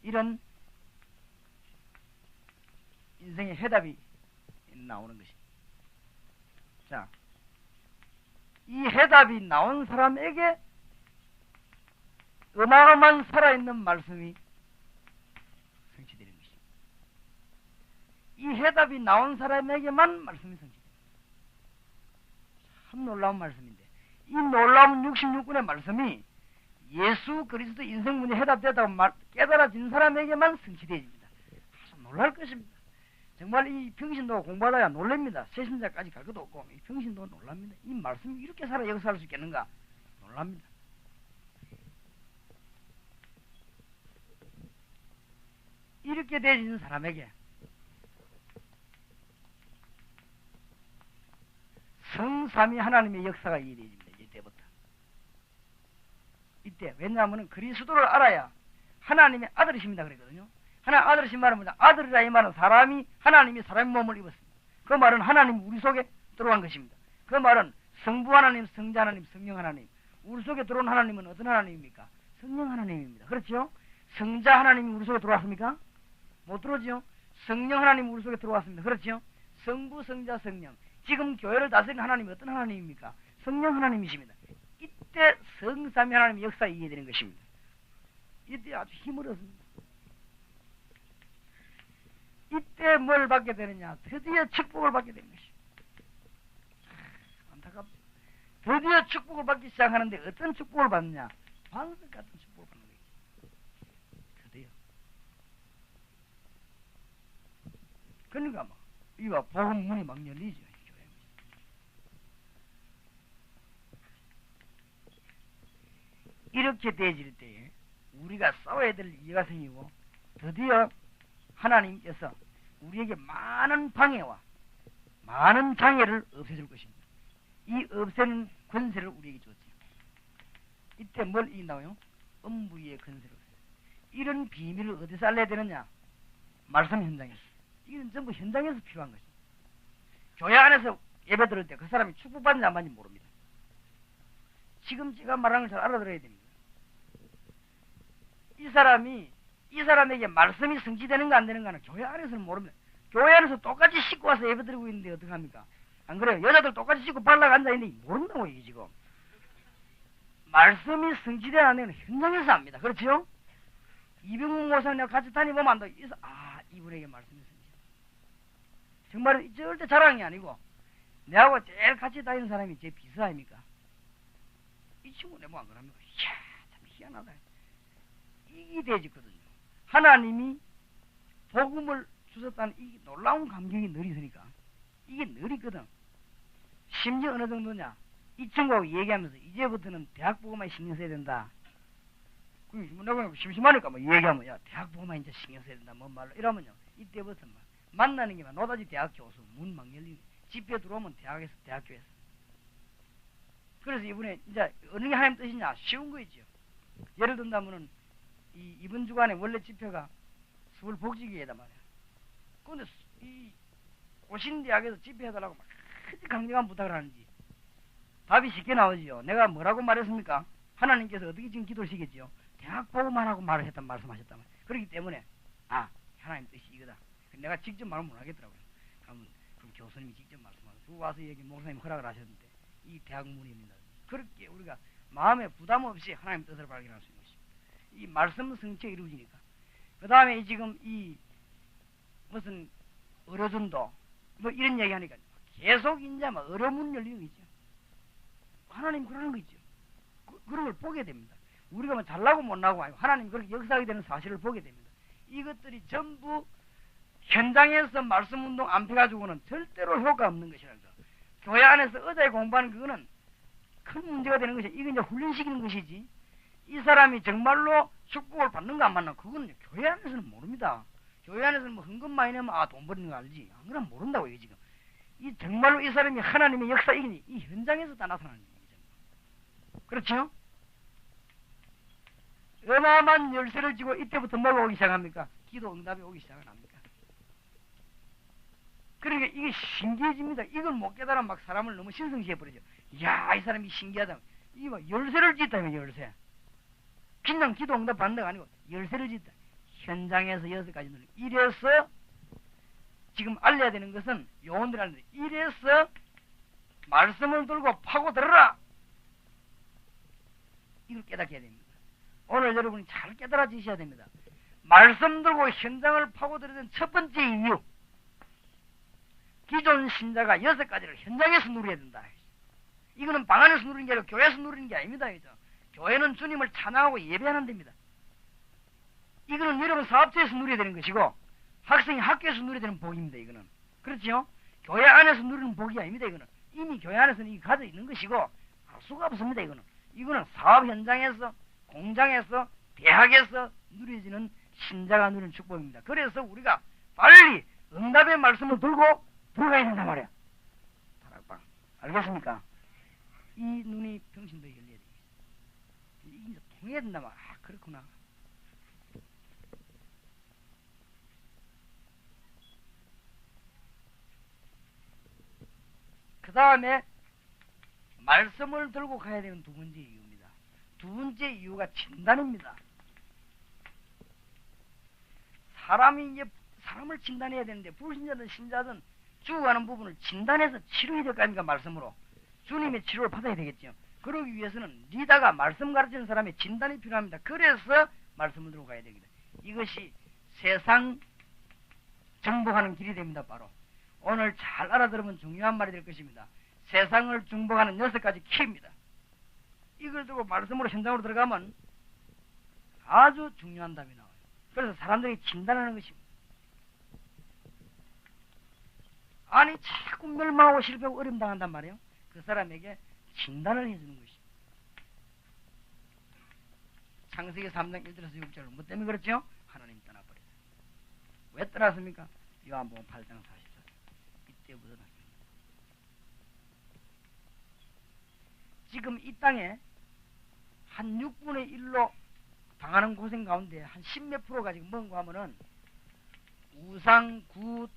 이런 인생의 해답이 나오는 것입니다. 자, 이 해답이 나온 사람에게 어마어마한 살아있는 말씀이 성취되는 것입니다. 이 해답이 나온 사람에게만 말씀이 성취됩니다. 참 놀라운 말씀인데, 이 놀라운 66권의 말씀이 예수 그리스도 인생 문제 해답되었다고 깨달아진 사람에게만 성취되어집니다. 아주 놀랄 것입니다. 정말 이 평신도가 공부하다가 놀랍니다. 새신자까지 갈 것도 없고 이 평신도가 놀랍니다. 이 말씀이 이렇게 살아 역사할 수 있겠는가? 놀랍니다. 이렇게 되어진 사람에게 성삼위 하나님의 역사가 이해되어집니다. 이때부터. 이때 왜냐하면 그리스도를 알아야 하나님의 아들이십니다 그랬거든요. 하나님 아들이신 말은 뭐냐? 아들이라 이 말은 하나님이 사람의 몸을 입었습니다. 그 말은 하나님이 우리 속에 들어간 것입니다. 그 말은 성부 하나님, 성자 하나님, 성령 하나님, 우리 속에 들어온 하나님은 어떤 하나님입니까? 성령 하나님입니다. 그렇죠? 성자 하나님이 우리 속에 들어왔습니까? 못 들어오죠? 성령 하나님이 우리 속에 들어왔습니다. 그렇죠? 성부, 성자, 성령. 지금 교회를 다스리는 하나님이 어떤 하나님입니까? 성령 하나님이십니다. 이때 성삼위 하나님의 역사가 이해되는 것입니다. 이때 아주 힘을 얻습니다. 이때 뭘 받게 되느냐? 드디어 축복을 받게 되는 것입니다. 안타깝죠. 드디어 축복을 받기 시작하는데 어떤 축복을 받느냐? 반석 같은 축복을 받는 거죠. 드디어. 그러니까 막 이거 복음 문이 막 열리죠. 이렇게 되어질 때에 우리가 싸워야 될 이유가 생기고, 드디어 하나님께서 우리에게 많은 방해와 많은 장애를 없애줄 것입니다. 이 없애는 권세를 우리에게 줬죠. 이때 뭘 이긴다고요? 음부의 권세를 없애요. 이런 비밀을 어디서 알려야 되느냐? 말씀 현장에서. 이건 전부 현장에서 필요한 것입니다. 교회 안에서 예배 들을 때 그 사람이 축복받는지 안 받는지 모릅니다. 지금 제가 말하는 걸 잘 알아들어야 됩니다. 이 사람에게 말씀이 성취되는가 안 되는가는 교회 안에서는 모릅니다. 교회 안에서 똑같이 씻고 와서 예배 드리고 있는데 어떡합니까? 안 그래요? 여자들 똑같이 씻고 발락 앉아있는데 모른다고 이게 지금. 말씀이 성취되는 안 되는 현장에서 압니다. 그렇죠? 이병문 목사님 내가 같이 다니보면 안다. 이분에게 말씀이 성취. 정말 절대 자랑이 아니고 내하고 제일 같이 다니는 사람이 제 비서 아닙니까? 이 친구 내뭐 안 그럽니까? 이야, 참 희한하다. 이게 되어지거든요. 하나님이 복음을 주셨다는 이 놀라운 감격이 늘 있으니까 이게 늘 있거든. 심지어 어느 정도냐? 이 친구하고 얘기하면서 이제부터는 대학 보고만 신경 써야 된다. 내가 심심하니까 뭐 얘기하면 야 대학 보고만 이제 신경 써야 된다. 뭔 말로 이러면요. 이때부터 막 만나는 게 막 노다지 대학 교수 문 막 열리고 집에 들어오면 대학교에서. 그래서 이번에 이제 어느 게 하나님 뜻이냐? 쉬운 거 있죠. 예를 든다면은 이번 주간에 원래 집회가 서울 복지교회다 말이야. 그런데 이 고신대학에서 집회해달라고 막 강력한 부탁을 하는지 답이 쉽게 나오지요. 내가 뭐라고 말했습니까? 하나님께서 어떻게 지금 기도를 시켰지요? 대학 보고만 하고 말씀하셨단 말이야. 그렇기 때문에 하나님 뜻이 이거다. 내가 직접 말을 못 하겠더라고요. 그럼 교수님이 직접 말씀하고 그 와서 여기 목사님 허락을 하셨는데 이 대학 문이 열린다. 그렇게 우리가 마음에 부담 없이 하나님 뜻을 발견할 수 있는 것입니다. 이 말씀 성취가 이루어지니까. 그 다음에 지금 이 무슨 의료전도 뭐 이런 얘기 하니까 계속 이제 막 의료문 열리는 거 있죠. 하나님 그러는 거 있죠. 그런 걸 보게 됩니다. 우리가 뭐 잘나고 못나고 아니고 하나님 그렇게 역사하게 되는 사실을 보게 됩니다. 이것들이 전부 현장에서 말씀운동 안 펴가지고는 절대로 효과 없는 것이라는 거. 교회 안에서 의자에 공부하는 그거는 큰 문제가 되는 것이 이건 이제 훈련시키는 것이지 이 사람이 정말로 축복을 받는가 안 받는가 그거는 교회 안에서는 모릅니다. 교회 안에서는 뭐 헌금 많이 내면 돈 버리는 거 알지. 안 그러면 모른다고 이게 지금. 이 정말로 이 사람이 하나님의 역사 이기니 이 현장에서 다 나타나는 얘기죠. 그렇죠? 어마어마한 열쇠를 쥐고 이때부터 뭐가 오기 시작합니까? 기도 응답이 오기 시작을 합니까? 그러니까 이게 신기해집니다. 이걸 못 깨달으면 막 사람을 너무 신성시해버리죠. 이야, 이 사람이 신기하다. 이게 막 열쇠를 짓다며, 열쇠. 그냥 기도 응답 받는 거 아니고 열쇠를 짓다. 현장에서 6가지 누리. 이래서 지금 알려야 되는 것은 요원들 하는데 이래서 말씀을 들고 파고들어라. 이걸 깨닫게 해야 됩니다. 오늘 여러분이 잘 깨달아지셔야 됩니다. 말씀 들고 현장을 파고들는 첫 번째 이유. 기존 신자가 6가지를 현장에서 누려야 된다. 이거는 방 안에서 누리는 게 아니라 교회에서 누리는 게 아닙니다. 그죠? 교회는 주님을 찬양하고 예배하는 데입니다. 이거는 여러분 사업체에서 누려야 되는 것이고 학생이 학교에서 누려야 되는 복입니다. 이거는. 그렇죠? 교회 안에서 누리는 복이 아닙니다. 이거는. 이미 교회 안에서는 이게 가져 있는 것이고 할 수가 없습니다. 이거는 사업 현장에서 공장에서 대학에서 누려지는 신자가 누리는 축복입니다. 그래서 우리가 빨리 응답의 말씀을 들고 들어가야 된단 말이야. 다락방. 알겠습니까? 이 눈이 평신도 열려야 돼. 이게 통해야 된단 말이야. 그렇구나. 그 다음에 말씀을 들고 가야 되는 두 번째 이유입니다. 두 번째 이유가 진단입니다. 사람이 이제 사람을 진단해야 되는데 불신자든 신자든 죽어가는 부분을 진단해서 치료해야 될 거 아닙니까? 말씀으로. 주님의 치료를 받아야 되겠죠. 그러기 위해서는 리더가 말씀 가르치는 사람의 진단이 필요합니다. 그래서 말씀을 들고 가야 됩니다. 이것이 세상 정복하는 길이 됩니다. 바로 오늘 잘 알아들으면 중요한 말이 될 것입니다. 세상을 정복하는 6가지 키입니다. 이걸 들고 말씀으로 현장으로 들어가면 아주 중요한 답이 나와요. 그래서 사람들이 진단하는 것입니다. 아니 자꾸 멸망하고 실패하고 어려움 당한단 말이에요. 그 사람에게 진단을 해주는 것입니다. 창세기 3장 1절에서 6절 뭐 때문에 그렇죠? 하나님 떠나버렸어요. 왜 떠났습니까? 요한복음 8장 44절 이때부터 떠났습니다. 지금 이 땅에 한 6분의 1로 당하는 고생 가운데 한 10몇 프로가 지금 뭔가 하면은 우상, 굿,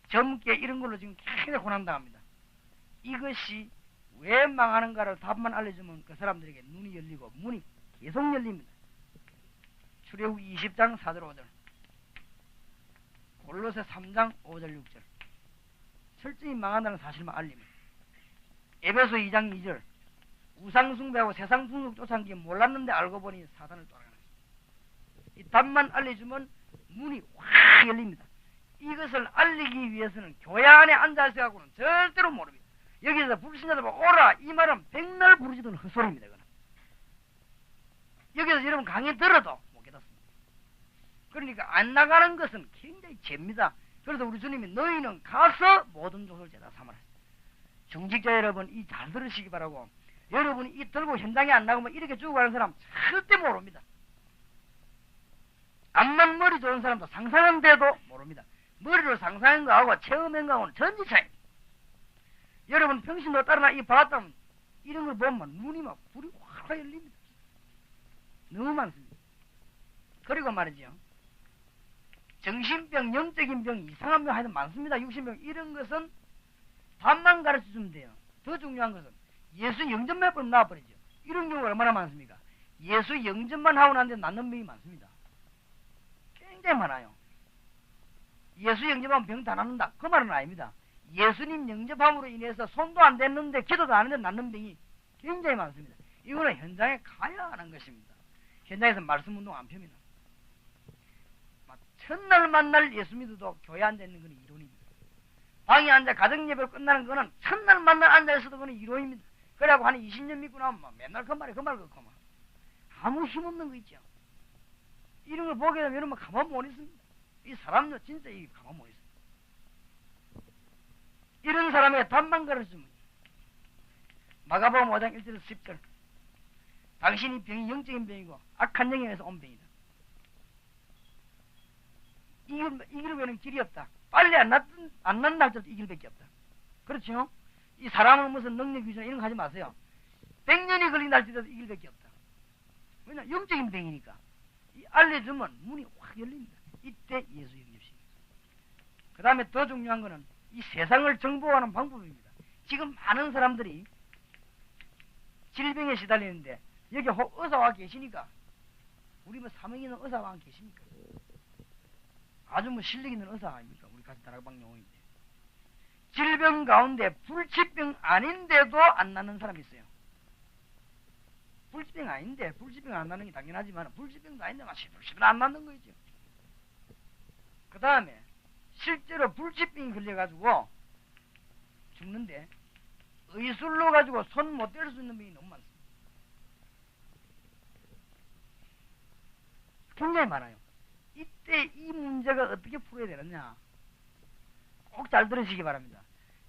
점괘 이런 걸로 지금 계속 고난당합니다. 이것이 왜 망하는가를 답만 알려주면 그 사람들에게 눈이 열리고 문이 계속 열립니다. 출애굽 20장 4절 5절, 골로새 3장 5절 6절. 철저히 망한다는 사실만 알립니다. 에베소 2장 2절, 우상숭배하고 세상 풍속 쫓아간 게 몰랐는데 알고 보니 사단을 따라가는 것입니다. 이 답만 알려주면 문이 확 열립니다. 이것을 알리기 위해서는 교회 안에 앉아있어갖고는 절대로 모릅니다. 여기서 불신자들 보고 오라 이 말은 백날 부르지던 헛소리입니다. 이거는. 여기서 여러분 강의 들어도 못 깨닫습니다. 그러니까 안 나가는 것은 굉장히 죄입니다. 그래서 우리 주님이 너희는 가서 모든 족속을 죄다 삼아라. 중직자 여러분 이 잘 들으시기 바라고, 여러분이 이 들고 현장에 안 나가면 이렇게 죽어가는 사람 절대 모릅니다. 암만 머리 좋은 사람도 상상한데도 모릅니다. 머리로 상상한 거하고 체험한 거하고는 전지 차이입니다. 여러분 평신도 따라나 이 봤다면 이런 걸 보면 눈이 막 불이 확 열립니다. 너무 많습니다. 그리고 말이죠, 정신병, 영적인 병, 이상한 병 하여튼 많습니다. 육신병 이런 것은 답만 가르쳐주면 돼요. 더 중요한 것은 예수 영접 몇 번 나와버리죠. 이런 경우가 얼마나 많습니까? 예수 영접만 하고 나는데 낫는 병이 많습니다. 굉장히 많아요. 예수 영접하면 병 다 낫는다, 그 말은 아닙니다. 예수님 영접함으로 인해서 손도 안 댔는데 기도도 안 했는데 낫는 병이 굉장히 많습니다. 이거는 현장에 가야 하는 것입니다. 현장에서 말씀 운동 안 펴니다. 첫날 만날 예수 믿어도 교회 앉아 있는 건 이론입니다. 방에 앉아 가정 예배로 끝나는 거는 첫날 만날 앉아 있어도 그건 이론입니다. 그래갖고 한 20년 믿고 나면 맨날 그 말이 그렇고 아무 힘없는 거 있죠. 이런 걸 보게 되면 여러분 가만 못 있습니다. 이 사람도 진짜 가만 못 있습니다. 이런 사람의 답만 가르쳐주면 마가복음 5장 1절에서 10절, 당신이 병이 영적인 병이고 악한 영에서 온 병이다. 이길 외에는 길이 없다. 빨리 안 난 날짜도 이길 밖에 없다. 그렇죠? 이 사람은 무슨 능력 위주나 이런 거 하지 마세요. 100년이 걸린 날짜도 이길 밖에 없다. 왜냐? 영적인 병이니까. 알려주면 문이 확 열립니다. 이때 예수 영접입니다. 그 다음에 더 중요한 거는 이 세상을 정복하는 방법입니다. 지금 많은 사람들이 질병에 시달리는데 여기 의사와 계시니까, 우리 뭐 사명 있는 의사와 계십니까? 아주 뭐 실력 있는 의사 아닙니까? 우리 같은 다락방 용어인데. 질병 가운데 불치병 아닌데도 안 낫는 사람이 있어요. 불치병 아닌데, 불치병 안 낫는 게 당연하지만 불치병도 아닌데 막 시들시들 안 낫는 거 있죠. 그 다음에 실제로 불치병이 걸려가지고 죽는데 의술로 가지고 손 못 댈 수 있는 병이 너무 많습니다. 굉장히 많아요. 이때 이 문제가 어떻게 풀어야 되느냐, 꼭 잘 들으시기 바랍니다.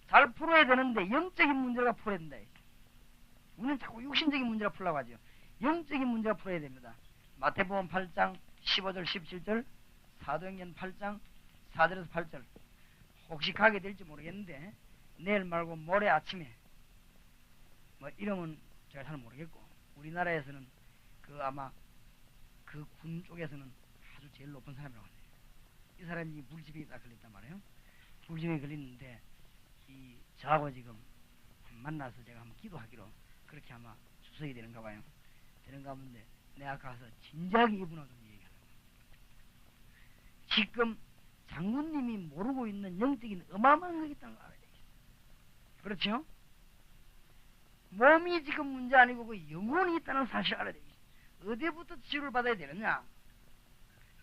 잘 풀어야 되는데 영적인 문제가 풀어야 된다. 우리는 자꾸 육신적인 문제가 풀려고 하죠. 영적인 문제가 풀어야 됩니다. 마태복음 8장 15절 17절, 사도행전 8장 4절에서 8절. 혹시 가게 될지 모르겠는데 내일 말고 모레 아침에 뭐 이러면 제가 잘 모르겠고, 우리나라에서는 그 아마 그 군 쪽에서는 아주 제일 높은 사람이라고 하네요. 이 사람이 불치병에 딱 걸렸단 말이에요. 불치병에 걸렸는데 저하고 지금 만나서 제가 한번 기도하기로 그렇게 아마 주석이 되는가 봐요. 되는가 본데 내가 가서 진지하게 이분하고 좀 얘기하려고. 지금 장군님이 모르고 있는 영적인 어마어마한 게 있다는 걸 알아야 되겠어요. 그렇죠? 몸이 지금 문제 아니고 그 영혼이 있다는 사실을 알아야 되겠어요. 어디부터 치유를 받아야 되느냐?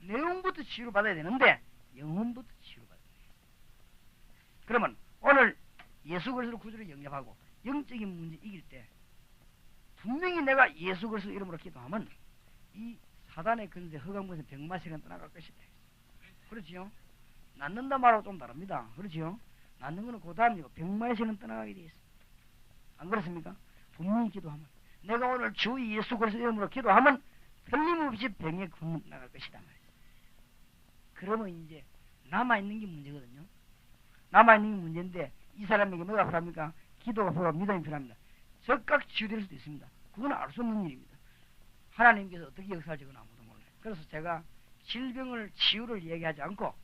내용부터 치유를 받아야 되는데 영혼부터 치유를 받아야 돼요. 그러면 오늘 예수 그리스도 구주를 영접하고 영적인 문제 이길 때 분명히 내가 예수 그리스도 이름으로 기도하면 이 사단의 근세 허감근세 병마시간 떠나갈 것이다. 그렇지요? 낫는다 말하고 좀 다릅니다. 그렇지요? 낫는 거는 그 다음이고 병마시간 떠나가게 돼 있어. 안 그렇습니까? 분명히 기도하면, 내가 오늘 주 예수 그리스도 이름으로 기도하면 틀림없이 병의 근무 나갈 것이다 말이에요. 그러면 이제 남아있는 게 문제거든요. 남아있는 게 문제인데 이 사람에게 뭐가 필요합니까? 기도가 필요하고 믿음이 필요합니다. 즉각 치유될 수도 있습니다. 그건 알 수 없는 일입니다. 하나님께서 어떻게 역사할지 그건 아무도 몰라요. 그래서 제가 질병을 치유를 얘기하지 않고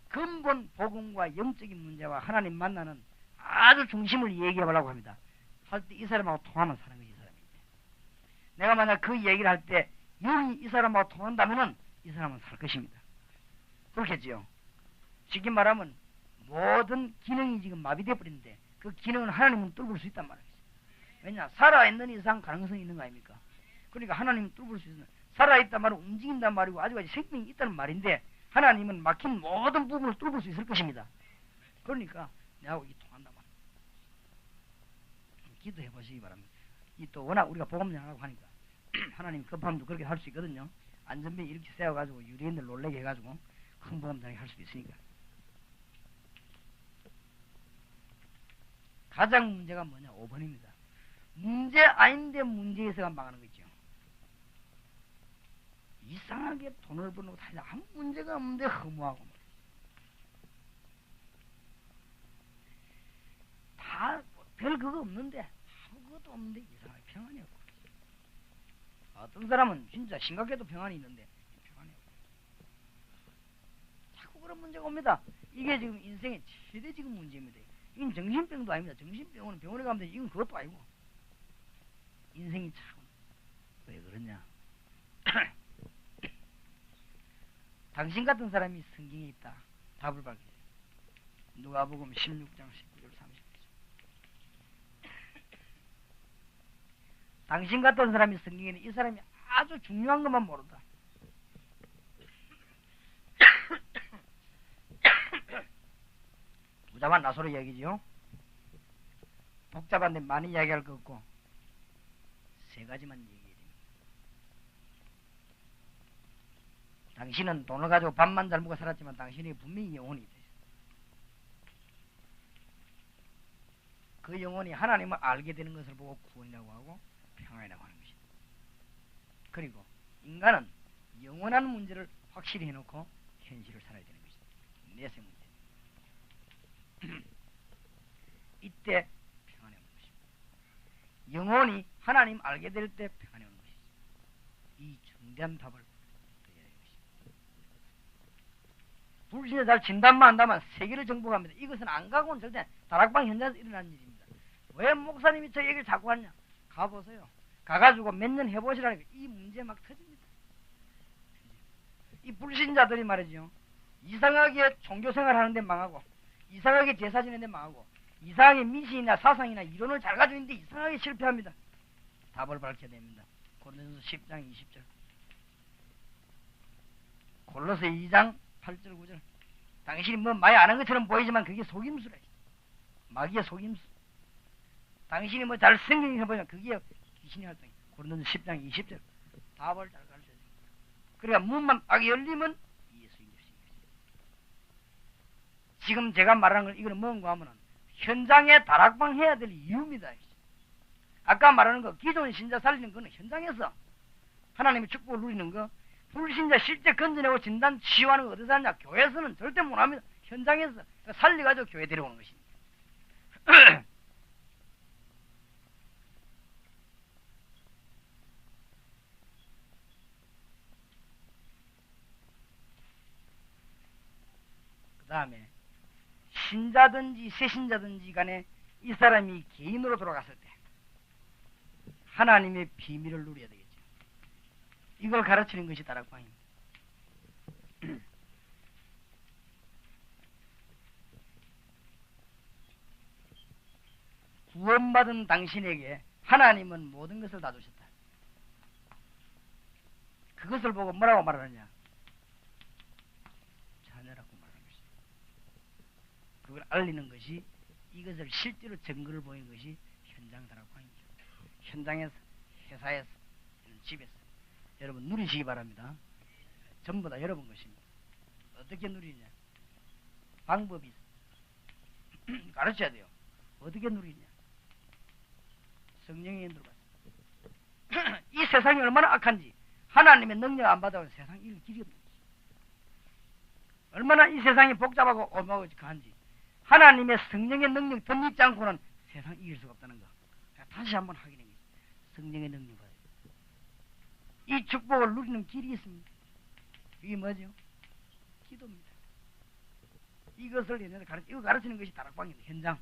근본 복음과 영적인 문제와 하나님 만나는 아주 중심을 얘기해 보려고 합니다. 할 때 이 사람하고 통하는 사람이 이 사람인데, 내가 만약 그 얘기를 할 때 영이 이 사람하고 통한다면은 이 사람은 살 것입니다. 그렇겠지요. 쉽게 말하면 모든 기능이 지금 마비되어 버리는데 그 기능은 하나님은 뚫을 수 있단 말이죠. 왜냐? 살아있는 이상 가능성이 있는 거 아닙니까? 그러니까 하나님은 뚫을 수 있는, 살아있단 말은 움직인단 말이고 아직까지 생명이 있다는 말인데 하나님은 막힌 모든 부분을 뚫을 수 있을 것입니다. 그러니까 내하고 이 통한단 말이에요. 기도해 보시기 바랍니다. 이 또 워낙 우리가 복음장하고 하니까 하나님 급함도 그렇게 할 수 있거든요. 안전벨 이렇게 세워가지고 유대인들 놀래게 해가지고 큰 복음장이 할 수도 있으니까. 가장 문제가 뭐냐? 5번입니다. 문제 아닌데 문제에서가 망하는 거죠. 이상하게 돈을 버는 거 다 아무 문제가 없는데 허무하고 다 별 그거 없는데 아무것도 없는데 이상하게 평안이 없고, 어떤 사람은 진짜 심각해도 평안이 있는데 평안이 없고, 자꾸 그런 문제가 옵니다. 이게 지금 인생의 최대 지금 문제입니다. 이건 정신병도 아닙니다. 정신병은 병원에 가면 되지, 이건 그것도 아니고 인생이 참 왜 그러냐. 당신 같은 사람이 성경에 있다. 답을 밝히세요. 누가복음 16장 19절 30절. 당신 같은 사람이 성경에는 이 사람이 아주 중요한 것만 모른다. 부자만 나서로 이야기지요. 복잡한데 많이 이야기할 거 없고 세 가지만 얘기해야 됩니다. 당신은 돈을 가지고 밥만 잘 먹고 살았지만 당신이 분명히 영혼이 있다. 그 영혼이 하나님을 알게 되는 것을 보고 구원이라고 하고 평안이라고 하는 것이다. 그리고 인간은 영원한 문제를 확실히 해놓고 현실을 살아야 되는 것이다. 내세 문제. 이때 평안이 오는 것입니다. 영혼이 하나님 알게 될 때 평안이 오는 것이죠. 이 중대한 답을 드려야 되는 것입니다. 불신자 잘 진단만 한다면 세계를 정복합니다. 이것은 안 가고는 절대 다락방 현장에서 일어나는 일입니다. 왜 목사님이 저 얘기를 자꾸 하냐? 가보세요. 가가지고 몇 년 해보시라니까 이 문제 막 터집니다. 이 불신자들이 말이죠. 이상하게 종교생활 하는데 망하고, 이상하게 제사 지내는데 망하고, 이상하게 미신이나 사상이나 이론을 잘 가지고 있는데 이상하게 실패합니다. 답을 밝혀야 됩니다. 고린도서 10장 20절, 골로새 2장 8절 9절. 당신이 뭐 많이 아는 것처럼 보이지만 그게 속임수라. 마귀의 속임수. 당신이 뭐 잘 성경에 보면 그게 귀신의 활동이에요. 고린도서 10장 20절. 답을 잘 가르쳐야 됩니다. 그러니까 문만 딱 열리면 예수인 것입니다. 지금 제가 말하는 건 이거는 뭔가 하면은 현장에 다락방 해야 될 이유입니다. 아까 말하는 거 기존 신자 살리는 거는 현장에서 하나님의 축복을 누리는 거, 불신자 실제 건져내고 진단 치유하는 거 어디서 하냐? 교회에서는 절대 못합니다. 현장에서 살려가지고 교회 데려오는 것입니다. 그 다음에 신자든지 새신자든지 간에 이 사람이 개인으로 돌아갔을 때 하나님의 비밀을 누려야 되겠죠. 이걸 가르치는 것이 다락방입니다. 구원받은 당신에게 하나님은 모든 것을 다 주셨다. 그것을 보고 뭐라고 말하느냐? 자녀라고 말하는 것입니다. 그걸 알리는 것이, 이것을 실제로 증거를 보이는 것이 현장 다락방이죠. 현장에서, 회사에서, 집에서 여러분 누리시기 바랍니다. 전부 다 여러분 것입니다. 어떻게 누리냐? 방법이 있어요. 가르쳐야 돼요. 어떻게 누리냐? 성령의 인도로 가서 이 세상이 얼마나 악한지 하나님의 능력 안 받아서 세상 이길 길이 없는 거지. 얼마나 이 세상이 복잡하고 어마어마한지 하나님의 성령의 능력 덧입지 않고는 세상 이길 수가 없다는 거. 다시 한번 확인해 보세요. 성령의 능력을 받아요. 이 축복을 누리는 길이 있습니다. 이게 뭐죠? 기도입니다. 이것을 이거 가르치는 것이 다락방입니다. 현장.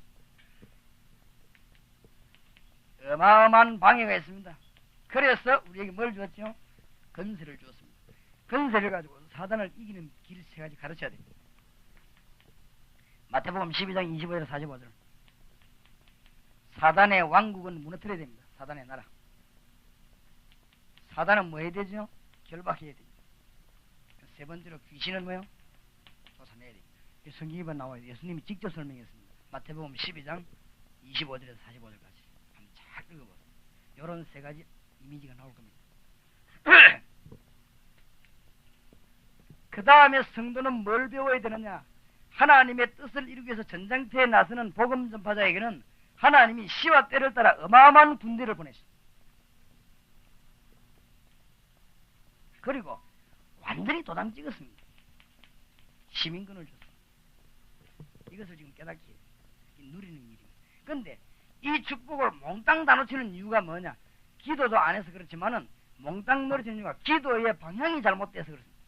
어마어마한 방해가 있습니다. 그래서 우리에게 뭘 주었죠? 건설을 주었습니다. 권세를 가지고 사단을 이기는 길 세 가지 가르쳐야 됩니다. 마태복음 12장 25절 45절. 사단의 왕국은 무너뜨려야 됩니다. 사단의 나라. 사단은 뭐 해야 되죠? 결박해야 됩니다. 세 번째로 귀신은 뭐요? 쫓아내야 됩니다. 성경에 나와요. 예수님이 직접 설명했습니다. 마태복음 12장 25절에서 45절까지 한번 잘 읽어보세요. 이런 세 가지 이미지가 나올 겁니다. 그 다음에 성도는 뭘 배워야 되느냐? 하나님의 뜻을 이루기 위해서 전장터에 나서는 복음 전파자에게는 하나님이 시와 때를 따라 어마어마한 군대를 보냈습니다. 그리고 완전히 도장 찍었습니다. 시민권을 줬습니다. 이것을 지금 깨닫게 해요. 누리는 일입니다. 그런데 이 축복을 몽땅 다 놓치는 이유가 뭐냐? 기도도 안 해서 그렇지만은 몽땅 놓치는 이유가 기도의 방향이 잘못돼서 그렇습니다.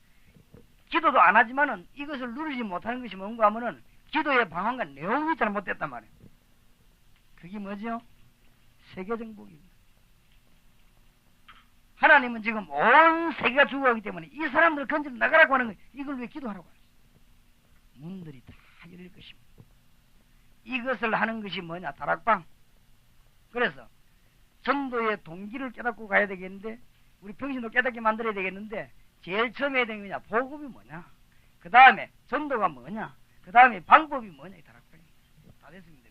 기도도 안 하지만은 이것을 누리지 못하는 것이 뭔가 하면은 기도의 방향과 내용이 잘못됐단 말이에요. 그게 뭐죠? 세계 정복입니다. 하나님은 지금 온 세계가 죽어가기 때문에 이 사람들 건져 나가라고 하는 거예요. 이걸 왜 기도하라고 하죠? 문들이 다 열릴 것입니다. 이것을 하는 것이 뭐냐? 다락방. 그래서 전도의 동기를 깨닫고 가야 되겠는데 우리 평신도 깨닫게 만들어야 되겠는데 제일 처음 해야 되는 게 뭐냐? 복음이 뭐냐? 그 다음에 전도가 뭐냐? 그 다음에 방법이 뭐냐? 이 다락방이 다 됐습니다.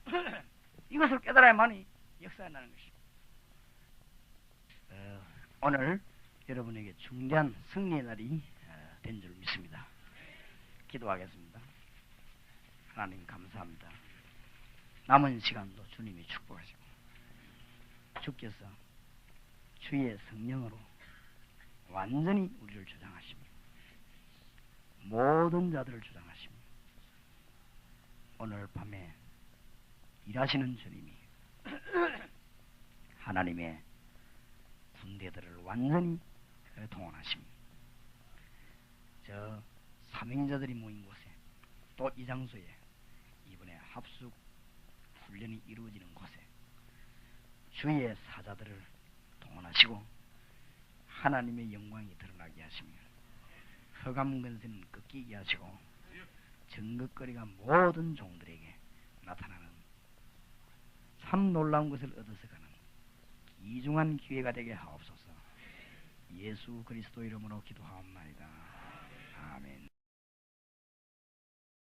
문제는 이것을 깨달아야만이 역사가 나는 것입니다. 오늘 여러분에게 중대한 승리의 날이 된 줄 믿습니다. 기도하겠습니다. 하나님 감사합니다. 남은 시간도 주님이 축복하시고 주께서 주의 성령으로 완전히 우리를 주장하십니다. 모든 자들을 주장하십니다. 오늘 밤에 일하시는 주님이 하나님의 군대들을 완전히 동원하십니다. 저 사명자들이 모인 곳에 또 이 장소에 이번에 합숙 훈련이 이루어지는 곳에 주의 사자들을 동원하시고 하나님의 영광이 드러나게 하시며 흑암 근세는 꺾이게 하시고 정극거리가 모든 종들에게 나타나는 참 놀라운 것을 얻어서 가는 이중한 기회가 되게 하옵소서. 예수 그리스도 이름으로 기도하옵나이다. 아멘.